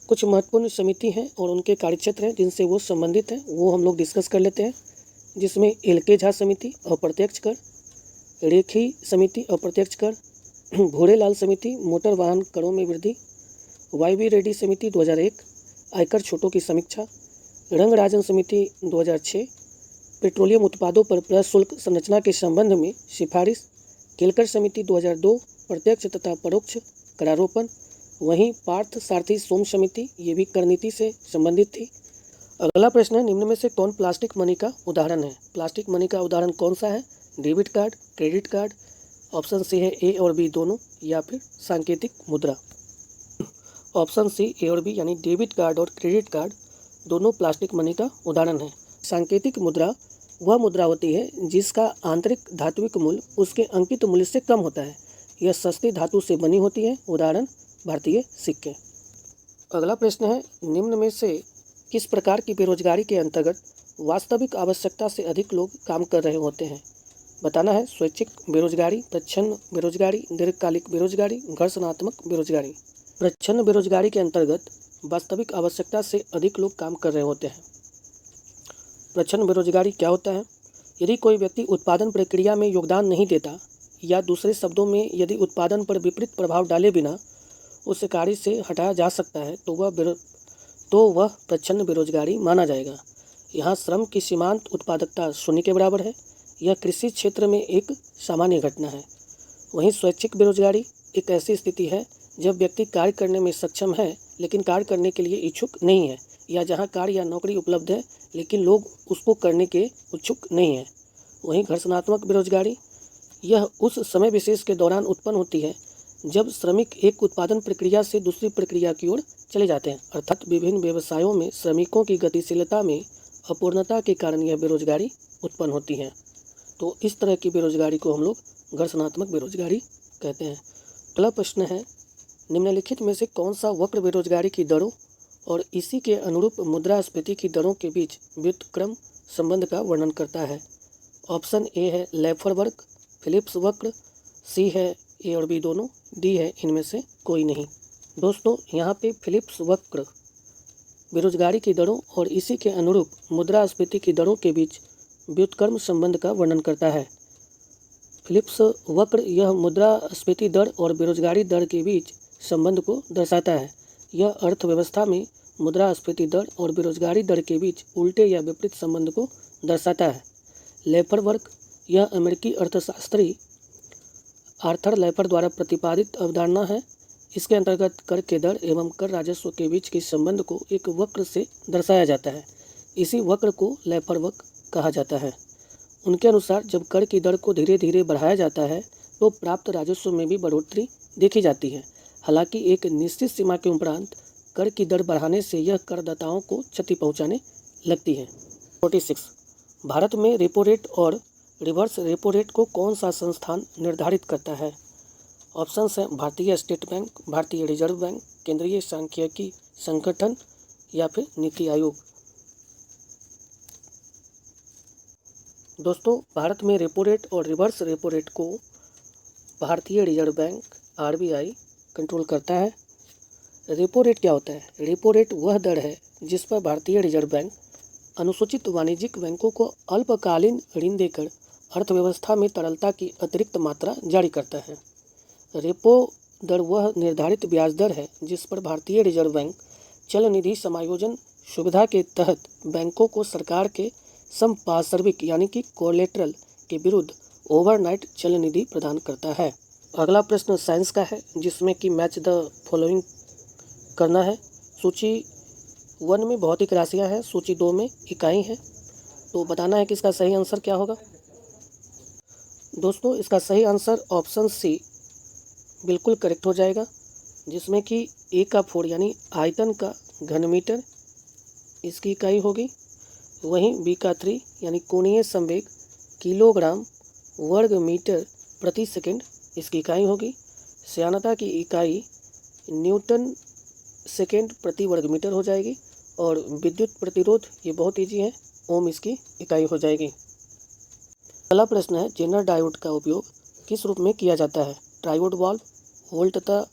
कुछ महत्वपूर्ण समिति हैं और उनके कार्यक्षेत्र हैं जिनसे वो संबंधित हैं, वो हम लोग डिस्कस कर लेते हैं। जिसमें एल.के. झा समिति अप्रत्यक्ष कर, रेखी समिति अप्रत्यक्ष कर, भूरेलाल समिति मोटर वाहन करों में वृद्धि, वाई.बी. रेड्डी समिति 2001 आयकर छूटों की समीक्षा, रंगराजन समिति 2006 पेट्रोलियम उत्पादों पर प्रशुल्क संरचना के संबंध में सिफारिश, केलकर समिति 2002 प्रत्यक्ष तथा परोक्ष करारोपण। वहीं पार्थ सारथी सोम समिति, ये भी कर नीति से संबंधित थी। अगला प्रश्न है, निम्न में से कौन प्लास्टिक मनी का उदाहरण है? प्लास्टिक मनी का उदाहरण कौन सा है? Debit card, credit card? Option C है ए और बी दोनों, या फिर सांकेतिक मुद्रा? ऑप्शन सी ए और बी यानी डेबिट कार्ड और क्रेडिट कार्ड दोनों प्लास्टिक मनी का उदाहरण है। सांकेतिक मुद्रा वह मुद्रा होती है जिसका आंतरिक धात्विक मूल्य उसके अंकित मूल्य से कम होता है। यह सस्ती धातु से बनी होती है, उदाहरण भारतीय सिक्के। अगला प्रश्न है, निम्न में से किस प्रकार की बेरोजगारी के अंतर्गत वास्तविक आवश्यकता से अधिक लोग काम कर रहे होते हैं? बताना है स्वैच्छिक बेरोजगारी, प्रच्छन्न बेरोजगारी, दीर्घकालिक बेरोजगारी, घर्षणात्मक बेरोजगारी। प्रच्छन्न बेरोजगारी के अंतर्गत वास्तविक आवश्यकता से अधिक लोग काम कर रहे होते हैं। प्रच्छन्न बेरोजगारी क्या होता है? यदि कोई व्यक्ति उत्पादन प्रक्रिया में योगदान नहीं देता, या दूसरे शब्दों में यदि उत्पादन पर विपरीत प्रभाव डाले बिना उस कार्य से हटाया जा सकता है, तो वह प्रच्छन्न बेरोजगारी माना जाएगा। यहाँ श्रम की सीमांत उत्पादकता शून्य के बराबर है। यह कृषि क्षेत्र में एक सामान्य घटना है। वहीं स्वैच्छिक बेरोजगारी एक ऐसी स्थिति है जब व्यक्ति कार्य करने में सक्षम है लेकिन कार्य करने के लिए इच्छुक नहीं है, या जहाँ कार्य या नौकरी उपलब्ध है लेकिन लोग उसको करने के इच्छुक नहीं हैं। वहीं घर्षणात्मक बेरोजगारी यह उस समय विशेष के दौरान उत्पन्न होती है जब श्रमिक एक उत्पादन प्रक्रिया से दूसरी प्रक्रिया की ओर चले जाते हैं, अर्थात विभिन्न व्यवसायों में श्रमिकों की गतिशीलता में अपूर्णता के कारण यह बेरोजगारी उत्पन्न होती है। तो इस तरह की बेरोजगारी को हम लोग घर्षणात्मक बेरोजगारी कहते हैं। अगला प्रश्न है, निम्नलिखित में से कौन सा वक्र बेरोजगारी की दरों और इसी के अनुरूप मुद्रास्फीति की दरों के बीच व्युत्क्रम संबंध का वर्णन करता है? ऑप्शन ए है लैफर वक्र, फिलिप्स वक्र, सी है ए और बी दोनों, डी है इनमें से कोई नहीं। दोस्तों, यहाँ पे फिलिप्स वक्र बेरोजगारी की दरों और इसी के अनुरूप मुद्रास्फीति की दरों के बीच व्युत्क्रम संबंध का वर्णन करता है। फिलिप्स वक्र यह मुद्रास्फीति दर और बेरोजगारी दर के बीच संबंध को दर्शाता है। यह अर्थव्यवस्था में मुद्रास्फीति दर और बेरोजगारी दर के बीच उल्टे या विपरीत संबंध को दर्शाता है। लैफर वक्र यह अमेरिकी अर्थशास्त्री आर्थर लैफर द्वारा प्रतिपादित अवधारणा है। इसके अंतर्गत कर के दर एवं कर राजस्व के बीच के संबंध को एक वक्र से दर्शाया जाता है। इसी वक्र को लैफर वक्र कहा जाता है। उनके अनुसार जब कर की दर को धीरे धीरे बढ़ाया जाता है तो प्राप्त राजस्व में भी बढ़ोतरी देखी जाती है। हालांकि एक निश्चित सीमा के उपरांत कर की दर बढ़ाने से यह करदाताओं को क्षति पहुंचाने लगती है। 46 भारत में रेपो रेट और रिवर्स रेपो रेट को कौन सा संस्थान निर्धारित करता है? ऑप्शंस हैं भारतीय स्टेट बैंक, भारतीय रिजर्व बैंक, केंद्रीय सांख्यिकी संगठन या फिर नीति आयोग। दोस्तों, भारत में रेपो रेट और रिवर्स रेपो रेट को भारतीय रिजर्व बैंक आरबीआई कंट्रोल करता है। रेपो रेट क्या होता है? रेपो रेट वह दर है जिस पर भारतीय रिजर्व बैंक अनुसूचित वाणिज्यिक बैंकों को अल्पकालीन ऋण देकर अर्थव्यवस्था में तरलता की अतिरिक्त मात्रा जारी करता है। रेपो दर वह निर्धारित ब्याज दर है जिस पर भारतीय रिजर्व बैंक चल निधि समायोजन सुविधा के तहत बैंकों को सरकार के संपार्श्विक यानी कि कोलेटरल के विरुद्ध ओवरनाइट चल निधि प्रदान करता है। अगला प्रश्न साइंस का है जिसमें कि मैच द फॉलोइंग करना है। सूची 1 में भौतिक राशियां हैं, सूची 2 में इकाई है। तो बताना है कि इसका सही आंसर क्या होगा। दोस्तों, इसका सही आंसर ऑप्शन सी बिल्कुल करेक्ट हो जाएगा, जिसमें कि ए का 4 यानी आयतन का घन मीटर इसकी इकाई होगी। वहीं बी का 3 यानी कोणीय संवेग किलोग्राम वर्ग मीटर प्रति सेकंड इसकी इकाई होगी। श्यानता की इकाई न्यूटन सेकंड प्रति वर्ग मीटर हो जाएगी। और विद्युत प्रतिरोध ये बहुत ईजी है, ओम इसकी इकाई हो जाएगी। अगला प्रश्न है, जेनर डायोड का उपयोग किस रूप में किया जाता है? ट्रायोड वाल्व, वोल्टता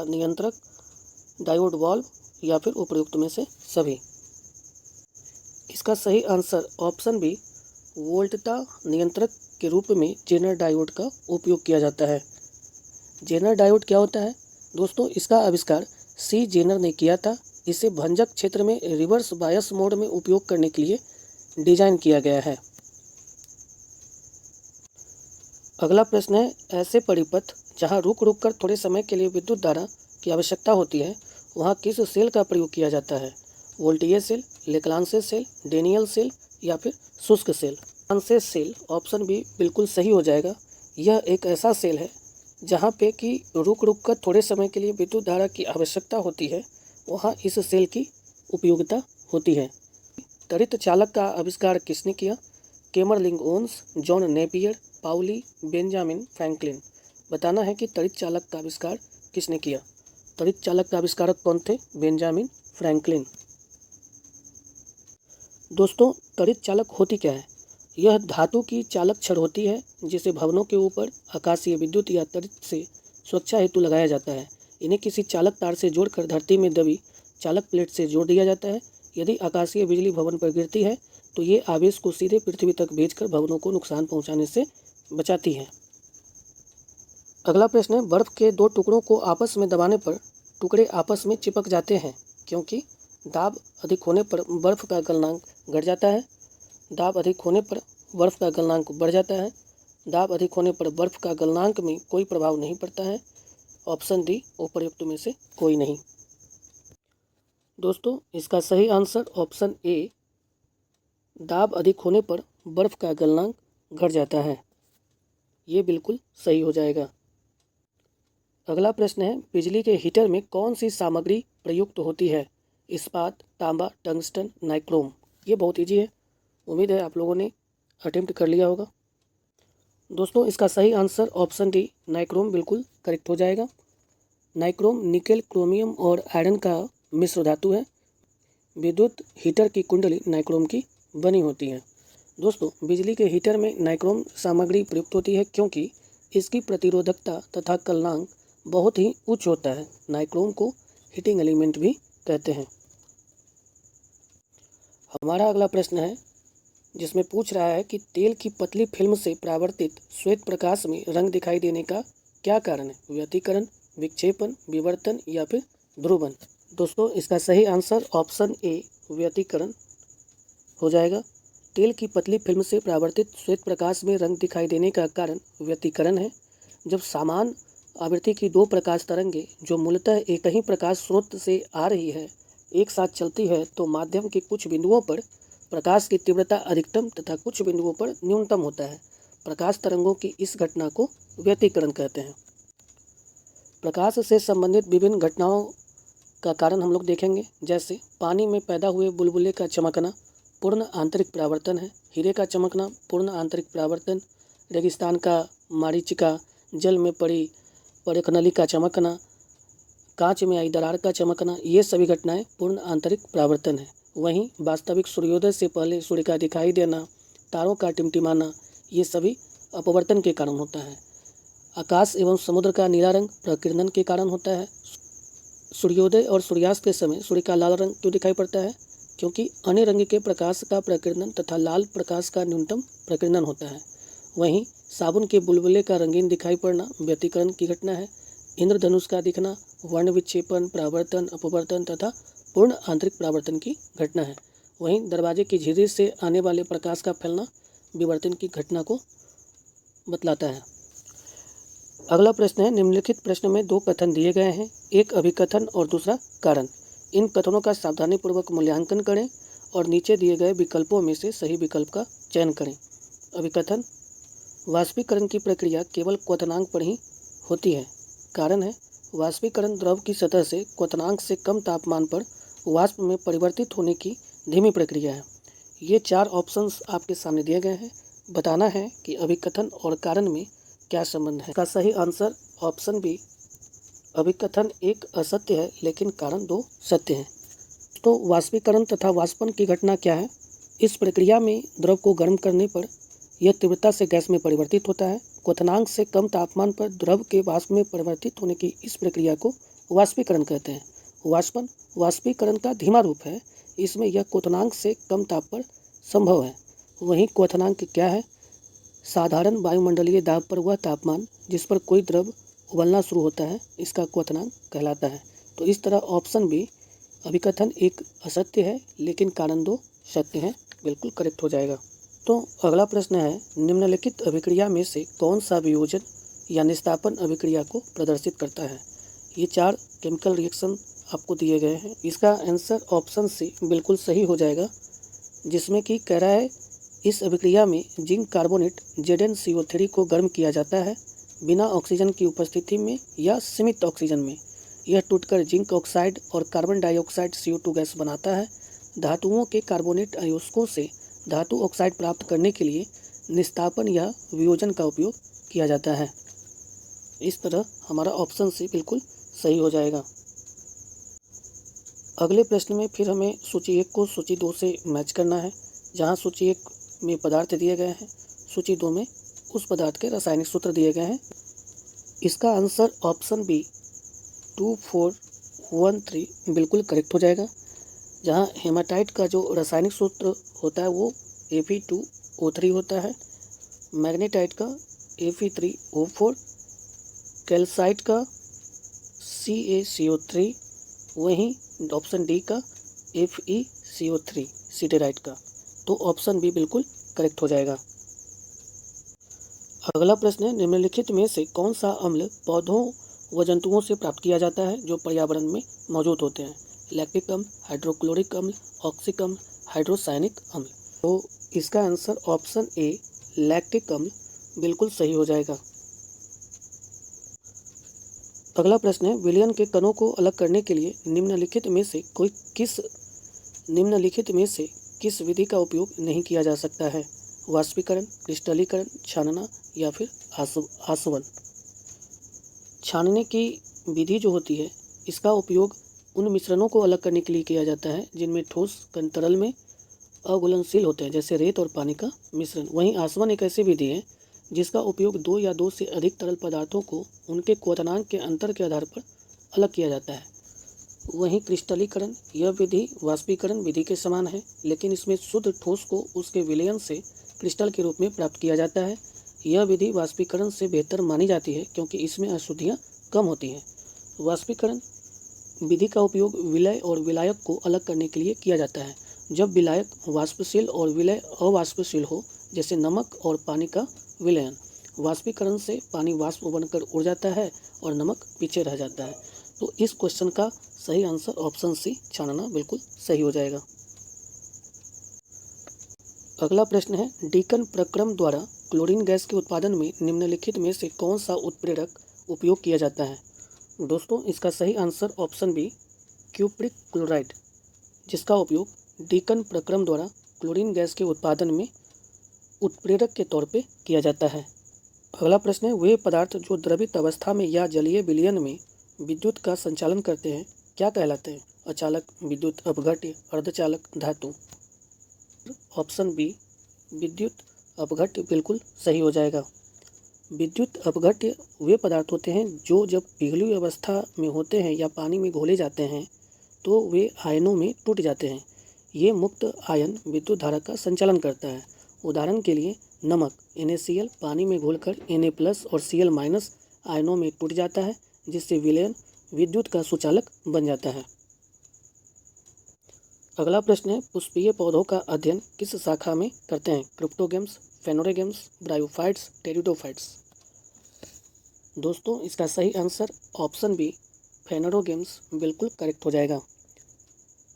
नियंत्रक, डायोड वाल्व या फिर उपयुक्त में से सभी। इसका सही आंसर ऑप्शन बी वोल्टता नियंत्रक के रूप में जेनर डायोड का उपयोग किया जाता है। जेनर डायोड क्या होता है? दोस्तों, इसका आविष्कार सी जेनर ने किया था। इसे भंजक क्षेत्र में रिवर्स बायस मोड में उपयोग करने के लिए डिजाइन किया गया है। अगला प्रश्न है, ऐसे परिपथ जहां रुक रुक कर थोड़े समय के लिए विद्युत धारा की आवश्यकता होती है वहां किस सेल का प्रयोग किया जाता है? Voltage cell, Leclanche cell, Daniell cell या फिर शुष्क cell? Leclanche cell option B बिल्कुल सही हो जाएगा। यह एक ऐसा सेल है जहां पे कि रुक रुक कर थोड़े समय के लिए विद्युत धारा की आवश्यकता होती है, वहां इस सेल की उपयोगिता होती है। त्वरित चालक का आविष्कार किसने किया? Kamerlingh Onnes, John Napier, Pauli, Benjamin Franklin. बताना है कि त्वरित चालक का आविष्कार किसने किया। त्वरित चालक का आविष्कारक कौन थे? Benjamin Franklin. दोस्तों, त्वरित चालक होती क्या है? यह धातु की चालक छड़ होती है जिसे भवनों के ऊपर आकाशीय विद्युत या त्वरित से सुरक्षा हेतु लगाया जाता है। इन्हें किसी चालक तार से जोड़कर धरती में दबी चालक प्लेट से जोड़ दिया जाता है। यदि आकाशीय बिजली भवन पर गिरती है तो ये आवेश को सीधे पृथ्वी तक भेजकर भवनों को नुकसान पहुंचाने से बचाती है। अगला प्रश्न है, बर्फ के 2 टुकड़ों को आपस में दबाने पर टुकड़े आपस में चिपक जाते हैं क्योंकि दाब अधिक होने पर बर्फ का गलनांक घट जाता है, दाब अधिक होने पर बर्फ का गलनांक बढ़ जाता है, दाब अधिक होने पर बर्फ का गलनांक में कोई प्रभाव नहीं पड़ता है। ऑप्शन डी उपर्युक्त में से कोई नहीं। दोस्तों, इसका सही आंसर ऑप्शन ए दाब अधिक होने पर बर्फ का गलनांक घट जाता है। ये बिल्कुल सही हो जाएगा। अगला प्रश्न है, बिजली के हीटर में कौन सी सामग्री प्रयुक्त होती है? इस्पात, तांबा, टंगस्टन, नाइक्रोम। ये बहुत ईजी है, उम्मीद है आप लोगों ने अटेम्प्ट कर लिया होगा। दोस्तों इसका सही आंसर ऑप्शन डी नाइक्रोम बिल्कुल करेक्ट हो जाएगा। नाइक्रोम निकेल, क्रोमियम और आयरन का मिश्र धातु है। विद्युत हीटर की कुंडली नाइक्रोम की बनी होती है। दोस्तों बिजली के हीटर में नाइक्रोम सामग्री प्रयुक्त होती है क्योंकि इसकी प्रतिरोधकता तथा गलनांक बहुत ही उच्च होता है। नाइक्रोम को हीटिंग एलिमेंट भी कहते हैं। हमारा अगला प्रश्न है जिसमें पूछ रहा है कि तेल की पतली फिल्म से परावर्तित श्वेत प्रकाश में रंग दिखाई देने का क्या कारण है? व्यतिकरण, विक्षेपण, विवर्तन या फिर ध्रुवन। दोस्तों इसका सही आंसर ऑप्शन ए व्यतिकरण हो जाएगा। तेल की पतली फिल्म से परावर्तित श्वेत प्रकाश में रंग दिखाई देने का कारण व्यतिकरण है। जब समान आवृत्ति की दो प्रकाश तरंगें जो मूलतः एक ही प्रकाश स्रोत से आ रही है एक साथ चलती है तो माध्यम के कुछ बिंदुओं पर प्रकाश की तीव्रता अधिकतम तथा कुछ बिंदुओं पर न्यूनतम होता है। प्रकाश तरंगों की इस घटना को व्यतिकरण कहते हैं। प्रकाश से संबंधित विभिन्न घटनाओं का कारण हम लोग देखेंगे, जैसे पानी में पैदा हुए बुलबुले का चमकना पूर्ण आंतरिक परावर्तन है। हीरे का चमकना पूर्ण आंतरिक परावर्तन। रेगिस्तान का मारीचिका, जल में पड़ी परेखनली का चमकना, कांच में आई दरार का चमकना, ये सभी घटनाएं पूर्ण आंतरिक परावर्तन है। वहीं वास्तविक सूर्योदय से पहले सूर्य का दिखाई देना, तारों का टिमटिमाना, ये सभी अपवर्तन के कारण होता है। आकाश एवं समुद्र का नीला रंग प्रकीर्णन के कारण होता है। सूर्योदय और सूर्यास्त के समय सूर्य का लाल रंग क्यों दिखाई पड़ता है? क्योंकि अन्य रंग के प्रकाश का प्रकीर्णन तथा लाल प्रकाश का न्यूनतम प्रकीर्णन होता है। वहीं साबुन के बुलबुले का रंगीन दिखाई पड़ना व्यतिकरण की घटना है। इंद्रधनुष का दिखना वर्ण विक्षेपण, परावर्तन, अपवर्तन तथा पूर्ण आंतरिक परावर्तन की घटना है। वहीं दरवाजे की झिर्री से आने वाले प्रकाश का फैलना विवर्तन की घटना को बतलाता है। अगला प्रश्न है, निम्नलिखित प्रश्न में दो कथन दिए गए हैं, एक अभिकथन और दूसरा कारण। इन कथनों का सावधानीपूर्वक मूल्यांकन करें और नीचे दिए गए विकल्पों में से सही विकल्प का चयन करें। अभिकथन, वाष्पीकरण की प्रक्रिया केवल क्वथनांक पर ही होती है। कारण है, वाष्पीकरण द्रव की सतह से क्वथनांक से कम तापमान पर वाष्प में परिवर्तित होने की धीमी प्रक्रिया है। ये चार ऑप्शंस आपके सामने दिए गए हैं। बताना है कि अभिकथन और कारण में क्या संबंध है। इसका सही आंसर ऑप्शन बी, अभिकथन एक असत्य है लेकिन कारण दो सत्य हैं। तो वाष्पीकरण तथा वाष्पन की घटना क्या है? इस प्रक्रिया में द्रव को गर्म करने पर यह तीव्रता से गैस में परिवर्तित होता है। क्वथनांक से कम तापमान पर द्रव के वाष्प में परिवर्तित होने की इस प्रक्रिया को वाष्पीकरण कहते हैं। वाष्पन वाष्पीकरण का धीमा रूप है, इसमें यह क्वथनांक से कम ताप पर संभव है। वहीं क्वथनांक क्या है? साधारण वायुमंडलीय दाब पर वह तापमान जिस पर कोई द्रव उबलना शुरू होता है, इसका क्वथनांक कहलाता है। तो इस तरह ऑप्शन बी, अभिकथन एक असत्य है लेकिन कारण दो सत्य हैं, बिल्कुल करेक्ट हो जाएगा। तो अगला प्रश्न है, निम्नलिखित अभिक्रिया में से कौन सा वियोजन या निस्तापन अभिक्रिया को प्रदर्शित करता है? ये चार केमिकल रिएक्शन आपको दिए गए हैं। इसका आंसर ऑप्शन सी बिल्कुल सही हो जाएगा, जिसमें कि कह रहा है इस अभिक्रिया में जिंक कार्बोनेट ZnCO3 को गर्म किया जाता है बिना ऑक्सीजन की उपस्थिति में या सीमित ऑक्सीजन में। यह टूटकर जिंक ऑक्साइड और कार्बन डाइऑक्साइड CO2 गैस बनाता है। धातुओं के कार्बोनेट अयस्कों से धातु ऑक्साइड प्राप्त करने के लिए निस्तापन या वियोजन का उपयोग किया जाता है। इस तरह हमारा ऑप्शन सी बिल्कुल सही हो जाएगा। अगले प्रश्न में फिर हमें सूची 1 को सूची 2 से मैच करना है। जहां सूची 1 में पदार्थ दिए गए हैं, सूची 2 में उस पदार्थ के रासायनिक सूत्र दिए गए हैं। इसका आंसर ऑप्शन बी 2413 बिल्कुल करेक्ट हो जाएगा। जहां हेमाटाइट का जो रासायनिक सूत्र होता है वो Fe2O3 होता है, मैग्नेटाइट का Fe3O4, कैल्साइट का CaCO3, वहीं ऑप्शन डी का FeCO3 सिटेराइट का। तो ऑप्शन बी बिल्कुल करेक्ट हो जाएगा। अगला प्रश्न है, निम्नलिखित में से कौन सा अम्ल पौधों व जंतुओं से प्राप्त किया जाता है जो पर्यावरण में मौजूद होते हैं? लैक्टिक अम्ल, हाइड्रोक्लोरिक अम्ल, ऑक्सिक अम्ल, हाइड्रोसायनिक अम्ल। तो इसका आंसर ऑप्शन ए लैक्टिक अम्ल बिल्कुल सही हो जाएगा। अगला प्रश्न है, विलयन के कणों को अलग करने के लिए निम्नलिखित में से किस विधि का उपयोग नहीं किया जा सकता है? वाष्पीकरण, क्रिस्टलीकरण, छानना या फिर आसवन। छानने की विधि जो होती है इसका उपयोग उन मिश्रणों को अलग करने के लिए किया जाता है जिनमें ठोस कण तरल में अघुलनशील होते हैं, जैसे रेत और पानी का मिश्रण। वहीं आसवन एक ऐसी विधि है जिसका उपयोग दो या दो से अधिक तरल पदार्थों को उनके क्वथनांक के अंतर के आधार पर अलग किया जाता है। वहीं क्रिस्टलीकरण, यह विधि वाष्पीकरण विधि के समान है, लेकिन इसमें शुद्ध ठोस को उसके विलयन से क्रिस्टल के रूप में प्राप्त किया जाता है। यह विधि वाष्पीकरण से बेहतर मानी जाती है क्योंकि इसमें अशुद्धियाँ कम होती हैं। वाष्पीकरण विधि का उपयोग विलय और विलायक को अलग करने के लिए किया जाता है। जब विलायक वाष्पशील और विलय अवाष्पशील हो, जैसे नमक और पानी का विलयन। वाष्पीकरण से पानी वाष्प बनकर उड़ जाता है और नमक पीछे रह जाता है। तो इस क्वेश्चन का सही आंसर ऑप्शन सी, छानना, बिल्कुल सही हो जाएगा। अगला प्रश्न है, डीकन प्रक्रम द्वारा क्लोरीन गैस के उत्पादन में निम्नलिखित में से कौन सा उत्प्रेरक उपयोग किया जाता है? दोस्तों, इसका सही answer option B, cupric chloride, जिसका उपयोग डीकन प्रक्रम द्वारा क्लोरीन गैस के उत्पादन में उत्प्रेरक के तौर पे किया जाता है। अगला प्रश्न है, वे पदार्थ जो द्रवित अवस्था में या जलीय विलयन में विद्युत का संचालन करते हैं क्या कहलाते हैं? अचालक, विद्युत अपघट्य, अर्धचालक, धातु। ऑप्शन बी, विद्युत अपघट्य, बिल्कुल सही हो जाएगा। विद्युत अपघट्य वे पदार्थ होते हैं जो जब पिघली हुई अवस्था में होते हैं या पानी में घोले जाते हैं तो वे आयनों में टूट जाते हैं। ये मुक्त आयन विद्युत धारा का संचालन करता है। उदाहरण के लिए नमक NaCl पानी में घोलकर Na+ और Cl- आयनों में टूट जाता है, जिससे विलयन विद्युत का सुचालक बन जाता है। अगला प्रश्न है, पुष्पीय पौधों का अध्ययन किस शाखा में करते हैं? Cryptogams, phanerogams, bryophytes, pteridophytes. दोस्तों, इसका सही आंसर ऑप्शन बी, फेनोरोगेम्स, बिल्कुल करेक्ट हो जाएगा।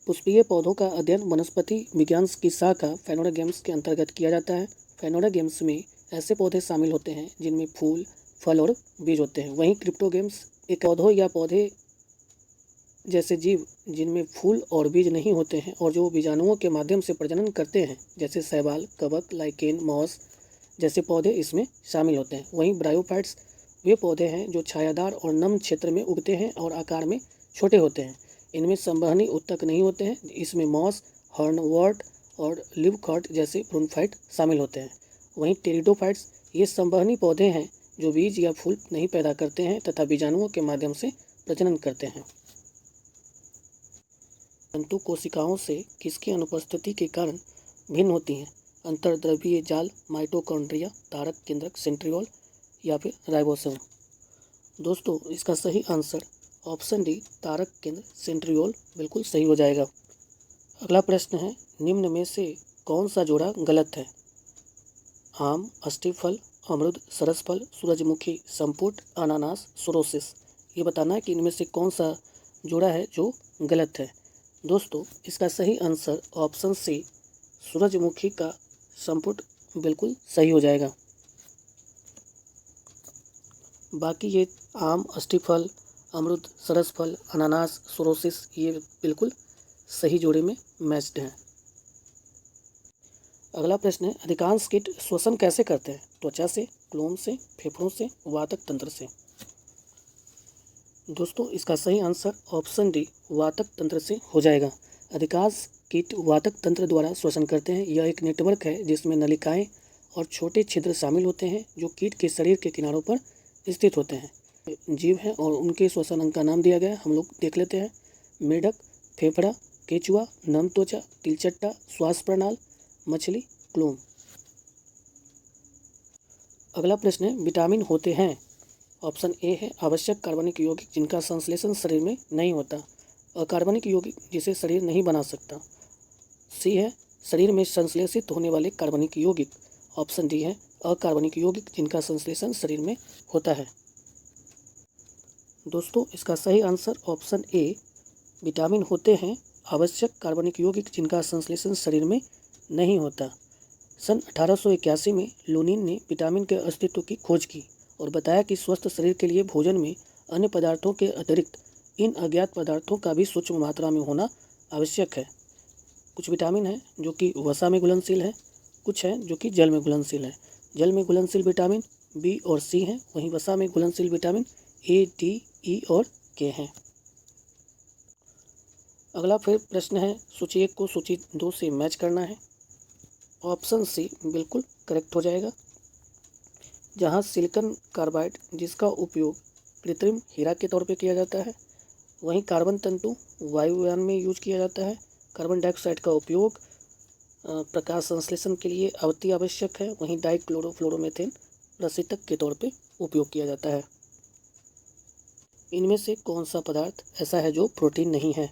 पुष्पीय पौधों का अध्ययन वनस्पति विज्ञान की शाखा फेनोरेगेम्स के अंतर्गत किया जाता है। फेनोरेगेम्स में ऐसे पौधे शामिल होते हैं जिनमें फूल, फल और बीज होते हैं। वहीं क्रिप्टोगेम्स एक पौधों या पौधे जैसे जीव जिनमें फूल और बीज नहीं होते हैं और जो बीजाणुओं के माध्यम से प्रजनन करते हैं, जैसे शैवाल, कवक, लाइकेन, मॉस जैसे पौधे इसमें शामिल होते हैं। वहीं ब्रायोफाइट्स वे पौधे हैं जो छायादार और नम क्षेत्र में उगते हैं और आकार में छोटे होते हैं। इनमें संवहनी उत्तक नहीं होते हैं। इसमें मॉस, हर्नवॉर्ट और लिवकॉट जैसे ब्रोनफाइट शामिल होते हैं। वहीं टेरिडोफाइट्स ये संवहनी पौधे हैं जो बीज या फूल नहीं पैदा करते हैं तथा बीजाणुओं के माध्यम से प्रजनन करते हैं। तंतु कोशिकाओं से किसकी अनुपस्थिति के कारण भिन्न होती हैं? अंतर्द्रव्यीय जाल, माइटोकॉन्ड्रिया, तारक केंद्रक, सेंट्रियोल या फिर राइबोसोम। दोस्तों, इसका सही आंसर ऑप्शन डी, तारक केंद्र, सेंट्रियोल, बिल्कुल सही हो जाएगा। अगला प्रश्न है, निम्न में से कौन सा जोड़ा गलत है? आम, अस्थिफल, अमरूद, सरसफल, सूरजमुखी, संपुट, अनानास, सोरोसिस। ये बताना है कि इनमें से कौन सा जोड़ा है जो गलत है। दोस्तों, इसका सही आंसर ऑप्शन सी, सूरजमुखी का संपुट, बिल्कुल सही हो जाएगा। बाकी ये आम, अस्थिफल, अमरूद, सरसफल, अनानास, सोरोसिस ये बिल्कुल सही जोड़े में मैच्ड हैं। अगला प्रश्न है, अधिकांश कीट श्वसन कैसे करते हैं? त्वचा से, क्लोम से, फेफड़ों से, वातक तंत्र से। दोस्तों, इसका सही आंसर ऑप्शन डी, वातक तंत्र से हो जाएगा। अधिकांश कीट वातक तंत्र द्वारा श्वसन करते हैं। यह एक नेटवर्क है जिसमें नलिकाएं और छोटे छिद्र शामिल होते हैं जो कीट के शरीर के किनारों पर स्थित होते हैं। जीव हैं और उनके श्वसन अंग का नाम दिया गया है, हम लोग देख लेते हैं। मेढक, फेफड़ा, केचुआ, नम त्वचा, तिलचट्टा, श्वास प्रणाल, मछली, क्लोम। अगला प्रश्न है, विटामिन होते हैं? ऑप्शन ए है आवश्यक कार्बनिक यौगिक जिनका संश्लेषण शरीर में नहीं होता। अकार्बनिक यौगिक जिसे शरीर नहीं बना सकता। सी है शरीर में संश्लेषित होने वाले कार्बनिक यौगिक। ऑप्शन डी है अकार्बनिक यौगिक जिनका संश्लेषण शरीर में होता है। दोस्तों, इसका सही आंसर ऑप्शन ए, विटामिन होते हैं आवश्यक कार्बनिक यौगिक जिनका संश्लेषण शरीर में नहीं होता। सन 1881 में लूनिन ने विटामिन के अस्तित्व की खोज की और बताया कि स्वस्थ शरीर के लिए भोजन में अन्य पदार्थों के अतिरिक्त इन अज्ञात पदार्थों का भी सूक्ष्म मात्रा में होना आवश्यक है। कुछ विटामिन हैं जो कि वसा में घुलनशील है, कुछ हैं जो कि जल में घुलनशील है। जल में घुलनशील विटामिन बी और सी हैं, वहीं वसा में घुलनशील विटामिन ए, डी, ई और के हैं। अगला फिर प्रश्न है, सूची 1 को सूची 2 से मैच करना है। ऑप्शन सी बिल्कुल करेक्ट हो जाएगा। जहां सिलिकॉन कार्बाइड जिसका उपयोग कृत्रिम हीरा के तौर पे किया जाता है, वहीं कार्बन तंतु वायुयान में यूज किया जाता है। कार्बन डाइऑक्साइड का उपयोग प्रकाश संश्लेषण के लिए अति आवश्यक है, वहीं डाइक्लोरोफ्लोरोमीथेन प्रशीतक के तौर पे उपयोग किया जाता है। इनमें से कौन सा पदार्थ ऐसा है जो प्रोटीन नहीं है?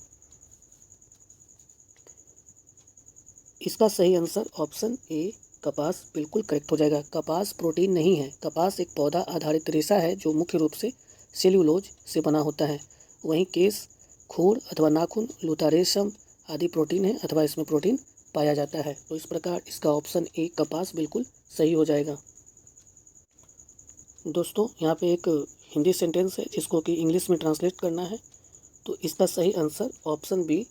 इसका सही आंसर ऑप्शन ए कपास बिल्कुल करेक्ट हो जाएगा। कपास प्रोटीन नहीं है। कपास एक पौधा आधारित रेशा है जो मुख्य रूप से सेल्यूलोज से बना होता है। वहीं केश, खूर अथवा नाखून, लूता, रेशम आदि प्रोटीन है अथवा इसमें प्रोटीन पाया जाता है। तो इस प्रकार इसका ऑप्शन ए कपास बिल्कुल सही हो जाएगा। दोस्तों यहाँ पे एक हिंदी सेंटेंस है जिसको कि इंग्लिश में ट्रांसलेट करना है। तो इसका सही answer option B,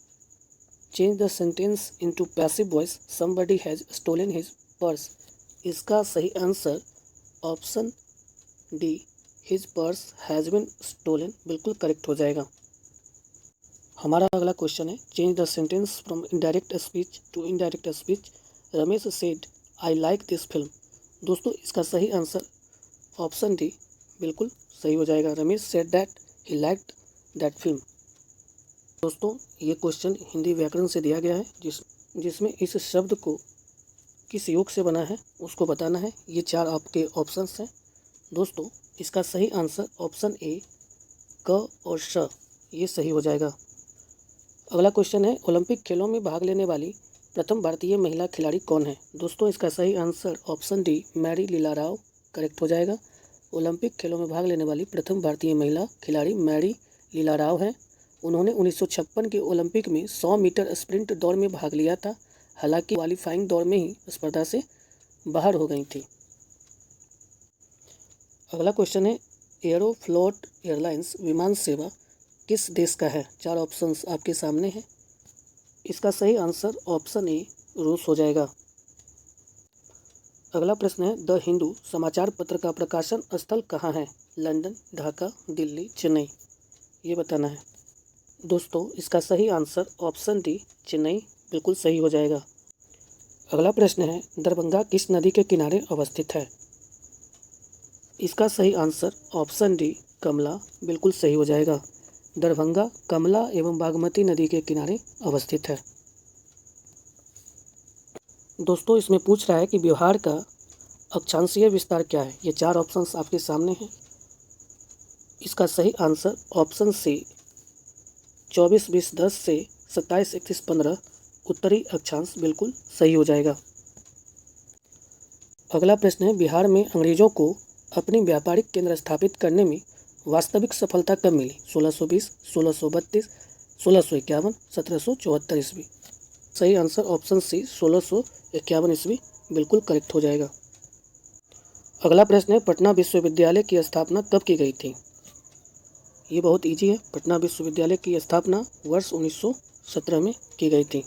change the sentence into passive voice, somebody has stolen his purse. इसका सही answer option D, his purse has been stolen बिल्कुल करेक्ट हो जाएगा। हमारा अगला क्वेश्चन है, change the sentence from indirect speech to indirect speech. Ramesh said I like this film. दोस्तों इसका सही आंसर ऑप्शन डी बिल्कुल सही हो जाएगा। Ramesh said that he liked that film. दोस्तों ये क्वेश्चन हिंदी व्याकरण से दिया गया है जिसमें इस शब्द को किस योग से बना है उसको बताना है। ये 4 आपके ऑप्शंस हैं। दोस्तों इसका सही आंसर ऑप्शन ए क और श ये सही हो जाएगा। अगला क्वेश्चन है, ओलंपिक खेलों में भाग लेने वाली प्रथम भारतीय महिला खिलाड़ी कौन है? दोस्तों इसका सही आंसर ऑप्शन डी, मैरी लीला राव करेक्ट हो जाएगा। ओलंपिक खेलों में भाग लेने वाली प्रथम भारतीय महिला खिलाड़ी मैरी लीला राव हैं। उन्होंने 1956 के ओलंपिक में 100 मीटर स्प्रिंट दौड़ में भाग लिया था। हालांकि क्वालिफाइंग दौड़ में ही स्पर्धा से बाहर हो गई थी। अगला क्वेश्चन है, एयरोफ्लोट एयरलाइंस विमान सेवा किस देश का है? 4 ऑप्शंस आपके सामने हैं। इसका सही आंसर ऑप्शन ए रूस हो जाएगा। अगला प्रश्न है, द हिंदू समाचार पत्र का प्रकाशन स्थल कहाँ है? लंदन, ढाका, दिल्ली, चेन्नई। ये बताना है। दोस्तों इसका सही आंसर ऑप्शन डी, चेन्नई बिल्कुल सही हो जाएगा। अगला प्रश्न है, दरभंगा किस नदी के किनारे अवस्थित है? इसका सही आंसर ऑप्शन डी, कमला बिल्कुल सही हो जाएगा। दरभंगा कमला एवं बागमती नदी के किनारे अवस्थित है। दोस्तों इसमें पूछ रहा है कि बिहार का अक्षांशीय विस्तार क्या है? ये 4 ऑप्शंस आपके सामने हैं। इसका सही आंसर ऑप्शन सी, 24-20-10 से 27-31-15 उत्तरी अक्षांश बिल्कुल सही हो जाएगा। अगला प्रश्न है, बिहार में अंग्रेजों को अपनी व्यापारिक केंद्र स्थापित करने में वास्तविक सफलता कब मिली? 1620, 1632, 1651, 1774 ईस्वी। सही आंसर ऑप्शन सी, 1651 ईस्वी बिल्कुल करेक्ट हो जाएगा। अगला प्रश्न है, पटना विश्वविद्यालय की स्थापना कब की गई थी? ये बहुत इजी है। पटना विश्वविद्यालय की स्थापना वर्ष 1917 में की गई थी।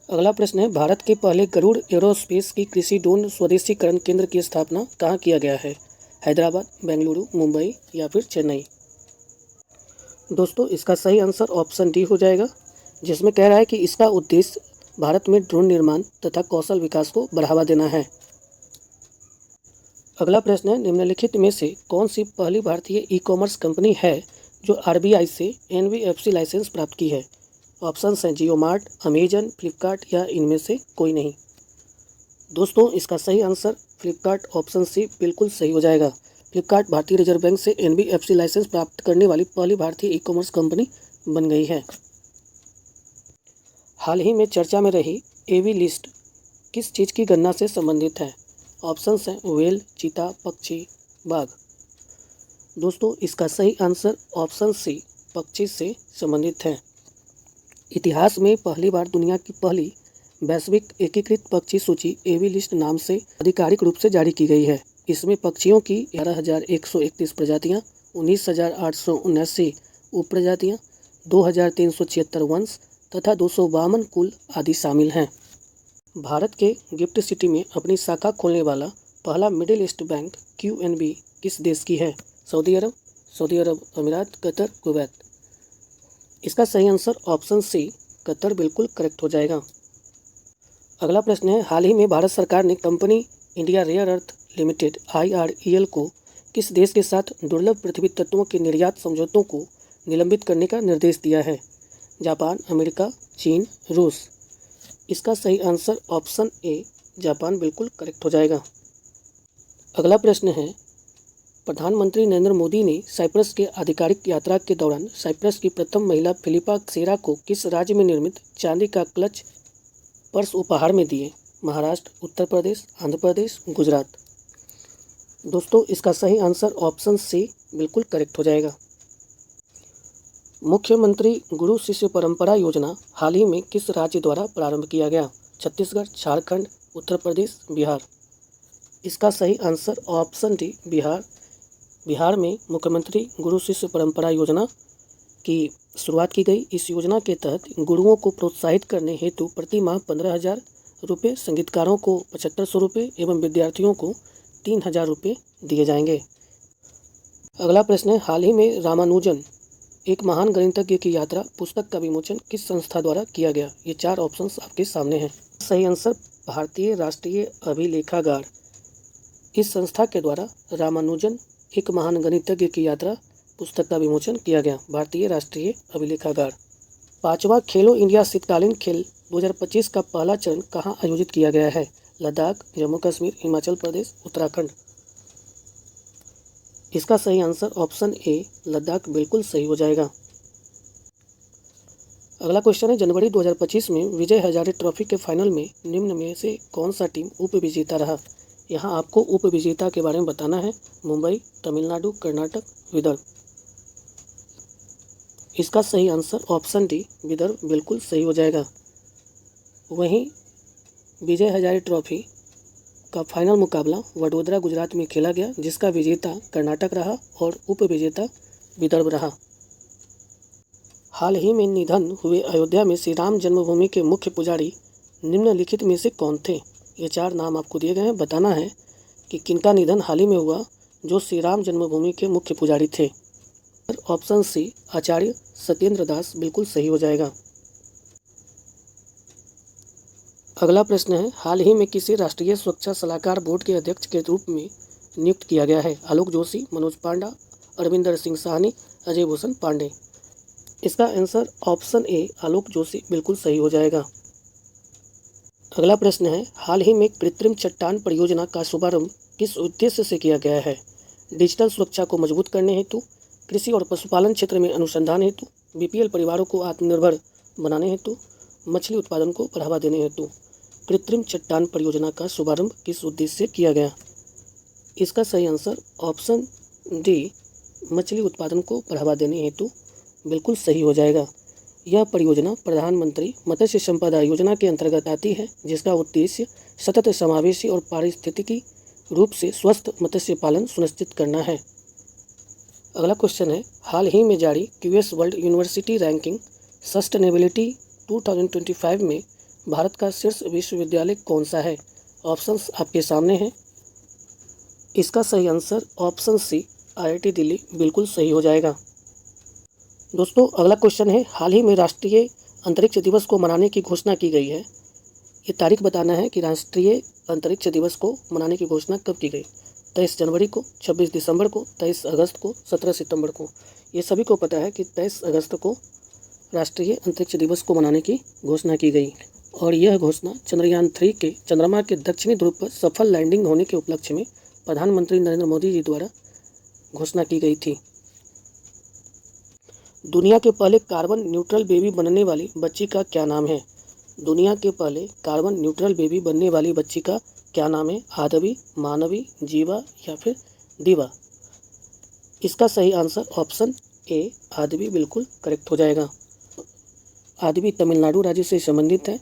अगला प्रश्न है, भारत के पहले गरुड़ एरोस्पेस की कृषि ड्रोन स्वदेशीकरण केंद्र की स्थापना कहाँ किया गया है? हैदराबाद, बेंगलुरु, मुंबई या फिर चेन्नई। दोस्तों इसका सही आंसर ऑप्शन डी हो जाएगा, जिसमें कह रहा है कि इसका उद्देश्य भारत में ड्रोन निर्माण तथा कौशल विकास को बढ़ावा देना है। अगला प्रश्न है, निम्नलिखित में से कौन सी पहली भारतीय ई-कॉमर्स कंपनी है जो आरबीआई से एनबीएफसी लाइसेंस प्राप्त की है? ऑप्शंस हैं जियो मार्ट, अमेजन, फ्लिपकार्ट या इनमें से कोई नहीं। दोस्तों इसका सही आंसर फ्लिपकार्ट ऑप्शन सी बिल्कुल सही हो जाएगा। फ्लिपकार्ट भारतीय रिजर्व बैंक से एनबीएफसी लाइसेंस प्राप्त करने वाली पहली भारतीय ई कॉमर्स कंपनी बन गई है। हाल ही में चर्चा में रही एवी लिस्ट किस चीज़ की गणना से संबंधित है? ऑप्शंस हैं व्हेल, चीता, पक्षी, बाघ। दोस्तों इसका सही आंसर ऑप्शन सी पक्षी से संबंधित है। इतिहास में पहली बार दुनिया की पहली वैश्विक एकीकृत पक्षी सूची एवी लिस्ट नाम से आधिकारिक रूप से जारी की गई है। इसमें पक्षियों की 11,131 प्रजातियां 19,879 उपप्रजातियाँ, 2,376 वंश तथा 252 कुल आदि शामिल हैं। भारत के गिफ्ट सिटी में अपनी शाखा खोलने वाला पहला मिडिल ईस्ट बैंक QNB किस देश की है? सऊदी अरब अमीरात, कतर, कुवैत। इसका सही आंसर ऑप्शन सी कतर बिल्कुल करेक्ट हो जाएगा। अगला प्रश्न है, हाल ही में भारत सरकार ने company India rare earth limited IREL को किस देश के साथ दुर्लभ पृथ्वी तत्वों के निर्यात समझौतों को निलंबित करने का निर्देश दिया है? जापान, अमेरिका, चीन, रूस। इसका सही आंसर ऑप्शन ए जापान बिल्कुल करेक्ट हो जाएगा। अगला प्रश्न है, प्रधानमंत्री नरेंद्र मोदी ने साइप्रस के आधिकारिक यात्रा के दौरान साइप्रस की प्रथम महिला फिलिपा सेरा को किस राज्य में निर्मित चांदी का क्लच पर्स उपहार में दिए? महाराष्ट्र, उत्तर प्रदेश, आंध्र प्रदेश, गुजरात। दोस्तों, इसका सही आंसर ऑप्शन सी बिल्कुल करेक्ट हो जाएगा। मुख्यमंत्री गुरु शिष्य परंपरा योजना हाल ही में किस राज्य द्वारा प्रारंभ किया गया? छत्तीसगढ़, झारखंड, उत्तर प्रदेश, बिहार। इसका सही answer option D Bihar. Bihar में मुख्यमंत्री गुरु शिष्य परंपरा योजना की शुरुआत की गई। इस योजना के तहत गुरुओं को प्रोत्साहित करने हेतु प्रति माह 15,000 रुपये, संगीतकारों को 7,500 रुपये एवं विद्यार्थियों को 3,000 रुपये दिए जाएंगे। अगला प्रश्न है, हाल ही में रामानुजन एक महान गणितज्ञ की यात्रा पुस्तक का विमोचन किस संस्था द्वारा किया गया? ये 4 ऑप्शंस आपके सामने हैं। सही आंसर भारतीय राष्ट्रीय अभिलेखागार। इस संस्था के द्वारा रामानुजन एक महान गणितज्ञ की यात्रा पुस्तक का विमोचन किया गया। भारतीय राष्ट्रीय अभिलेखागार। 5वां खेलो इंडिया शीतकालीन खेल 2025 का पहला चरण कहाँ आयोजित किया गया है? लद्दाख, जम्मू कश्मीर, हिमाचल प्रदेश, उत्तराखंड। इसका सही आंसर ऑप्शन ए लद्दाख बिल्कुल सही हो जाएगा। अगला क्वेश्चन है, जनवरी 2025 में विजय हजारे ट्रॉफी के फाइनल में निम्न में से कौन सा टीम उप विजेता रहा? यहाँ आपको उप विजेता के बारे में बताना है। मुंबई, तमिलनाडु, कर्नाटक, विदर्भ। इसका सही आंसर ऑप्शन डी विदर्भ बिल्कुल सही हो जाएगा। वहीं विजय हजारे ट्रॉफी का फाइनल मुकाबला वडोदरा, गुजरात में खेला गया, जिसका विजेता कर्नाटक रहा और उप विजेता विदर्भ रहा। हाल ही में निधन हुए अयोध्या में श्री राम जन्मभूमि के मुख्य पुजारी निम्नलिखित में से कौन थे? ये 4 नाम आपको दिए गए हैं। बताना है कि किनका निधन हाल ही में हुआ जो श्री राम जन्मभूमि के मुख्य पुजारी थे। ऑप्शन सी आचार्य सत्येंद्र दास बिल्कुल सही हो जाएगा। अगला प्रश्न है, हाल ही में किसी राष्ट्रीय सुरक्षा सलाहकार बोर्ड के अध्यक्ष के रूप में नियुक्त किया गया है? आलोक जोशी, मनोज पांडा, अरविंदर सिंह साहनी, अजय भूषण पांडे। इसका आंसर ऑप्शन ए आलोक जोशी बिल्कुल सही हो जाएगा। अगला प्रश्न है, हाल ही में कृत्रिम चट्टान परियोजना का शुभारंभ किस उद्देश्य से किया गया है? डिजिटल सुरक्षा को मजबूत करने हेतु, कृषि और पशुपालन क्षेत्र में अनुसंधान हेतु, BPL परिवारों को आत्मनिर्भर बनाने हेतु, मछली उत्पादन को बढ़ावा देने हेतु। कृत्रिम चट्टान परियोजना का शुभारंभ किस उद्देश्य से किया गया? इसका सही आंसर ऑप्शन डी मछली उत्पादन को बढ़ावा देने हेतु बिल्कुल सही हो जाएगा। यह परियोजना प्रधानमंत्री मत्स्य संपदा योजना के अंतर्गत आती है, जिसका उद्देश्य सतत, समावेशी और पारिस्थितिकी रूप से स्वस्थ मत्स्य पालन सुनिश्चित करना है। अगला क्वेश्चन है, हाल ही में जारी QS world university ranking sustainability 2025 में भारत का शीर्ष विश्वविद्यालय कौन सा है? ऑप्शंस आपके सामने हैं। इसका सही answer option C IIT Delhi बिल्कुल सही हो जाएगा। दोस्तों, अगला क्वेश्चन है, हाल ही में राष्ट्रीय अंतरिक्ष दिवस को मनाने की घोषणा की गई है। ये तारीख बताना है कि राष्ट्रीय अंतरिक्ष दिवस को मनाने की घोषणा कब की गई? 23 जनवरी को, 26 दिसंबर को, 23 अगस्त को, 17 सितंबर को। ये सभी को पता है कि 23 अगस्त को राष्ट्रीय अंतरिक्ष दिवस को मनाने की घोषणा की गई और यह घोषणा चंद्रयान 3 के चंद्रमा के दक्षिणी ध्रुव पर सफल लैंडिंग होने के उपलक्ष्य में प्रधानमंत्री नरेंद्र मोदी जी द्वारा घोषणा की गई थी। दुनिया के पहले कार्बन न्यूट्रल बेबी बनने वाली बच्ची का क्या नाम है? दुनिया के पहले कार्बन न्यूट्रल बेबी बनने वाली बच्ची का क्या नाम है? आदवी, मानवी, जीवा या फिर दीवा। इसका सही आंसर ऑप्शन ए आदवी बिल्कुल करेक्ट हो जाएगा। आदवी तमिलनाडु राज्य से संबंधित है।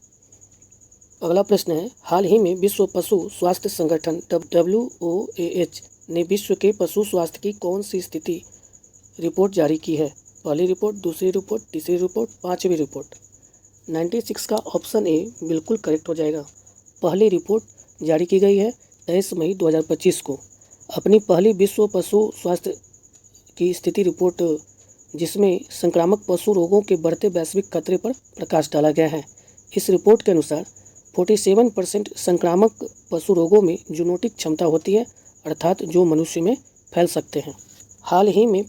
अगला प्रश्न है, हाल ही में विश्व पशु स्वास्थ्य संगठन WOAH ने विश्व के पशु स्वास्थ्य की कौन सी स्थिति रिपोर्ट जारी की है। पहली रिपोर्ट, दूसरी रिपोर्ट, तीसरी रिपोर्ट, पाँचवीं रिपोर्ट। 96 का ऑप्शन ए बिल्कुल करेक्ट हो जाएगा। पहली रिपोर्ट जारी की गई है 23 मई 2025 को। अपनी पहली विश्व पशु स्वास्थ्य की स्थिति रिपोर्ट, जिसमें संक्रामक पशु रोगों के बढ़ते वैश्विक खतरे पर प्रकाश डाला गया है। इस रिपोर्ट के अनुसार 47% संक्रामक पशु रोगों में जूनोटिक क्षमता होती है, अर्थात जो मनुष्य में फैल सकते हैं। हाल ही में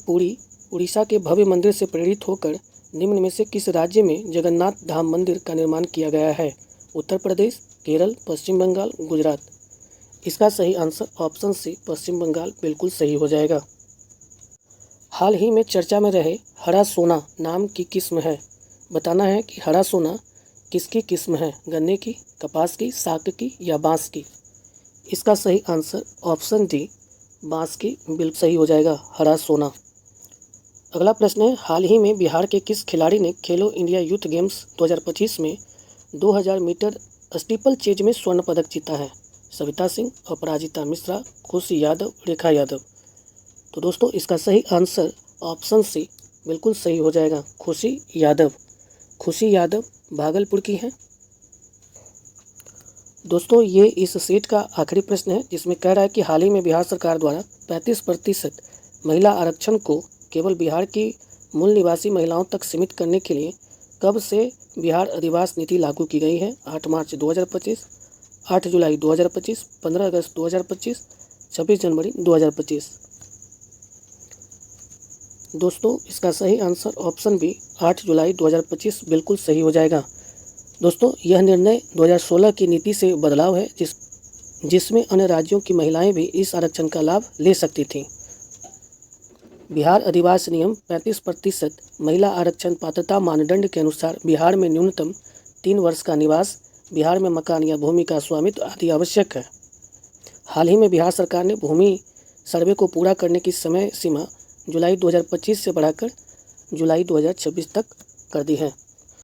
उड़ीसा के भव्य मंदिर से प्रेरित होकर निम्न में से किस राज्य में जगन्नाथ धाम मंदिर का निर्माण किया गया है? उत्तर प्रदेश, केरल, पश्चिम बंगाल, गुजरात। इसका सही आंसर ऑप्शन सी पश्चिम बंगाल बिल्कुल सही हो जाएगा। हाल ही में चर्चा में रहे हरा सोना नाम की किस्म है। बताना है कि हरा सोना किसकी किस्म है? गन्ने की, कपास की, साग की या बांस की? इसका सही आंसर ऑप्शन डी बांस की बिल्कुल सही हो जाएगा, हरा सोना। अगला प्रश्न है, हाल ही में बिहार के किस खिलाड़ी ने खेलो इंडिया यूथ गेम्स 2025 में 2000 मीटर स्टीपल चेज में स्वर्ण पदक जीता है? सविता सिंह, अपराजिता मिश्रा, खुशी यादव, रेखा यादव। तो दोस्तों इसका सही आंसर ऑप्शन सी बिल्कुल सही हो जाएगा, खुशी यादव। खुशी यादव भागलपुर की हैं। दोस्तों ये इस सेट का आखिरी प्रश्न है, जिसमें कह रहा है कि हाल ही में बिहार सरकार द्वारा 35% महिला आरक्षण को केवल बिहार की मूल निवासी महिलाओं तक सीमित करने के लिए कब से बिहार अधिवास नीति लागू की गई है? 8 मार्च 2025, 8 जुलाई 2025, 15 अगस्त 2025, 26 जनवरी 2025। दोस्तों इसका सही आंसर ऑप्शन बी 8 जुलाई 2025 बिल्कुल सही हो जाएगा। दोस्तों यह निर्णय 2016 की नीति से बदलाव है, जिसमें अन्य राज्यों की महिलाएं भी इस आरक्षण का लाभ ले सकती थीं। बिहार अधिवास नियम 35% महिला आरक्षण पात्रता मानदंड के अनुसार बिहार में न्यूनतम 3 वर्ष का निवास, बिहार में मकान या भूमि का स्वामित्व आदि आवश्यक है। हाल ही में बिहार सरकार ने भूमि सर्वे को पूरा करने की समय सीमा जुलाई 2025 से बढ़ाकर जुलाई 2026 तक कर दी है।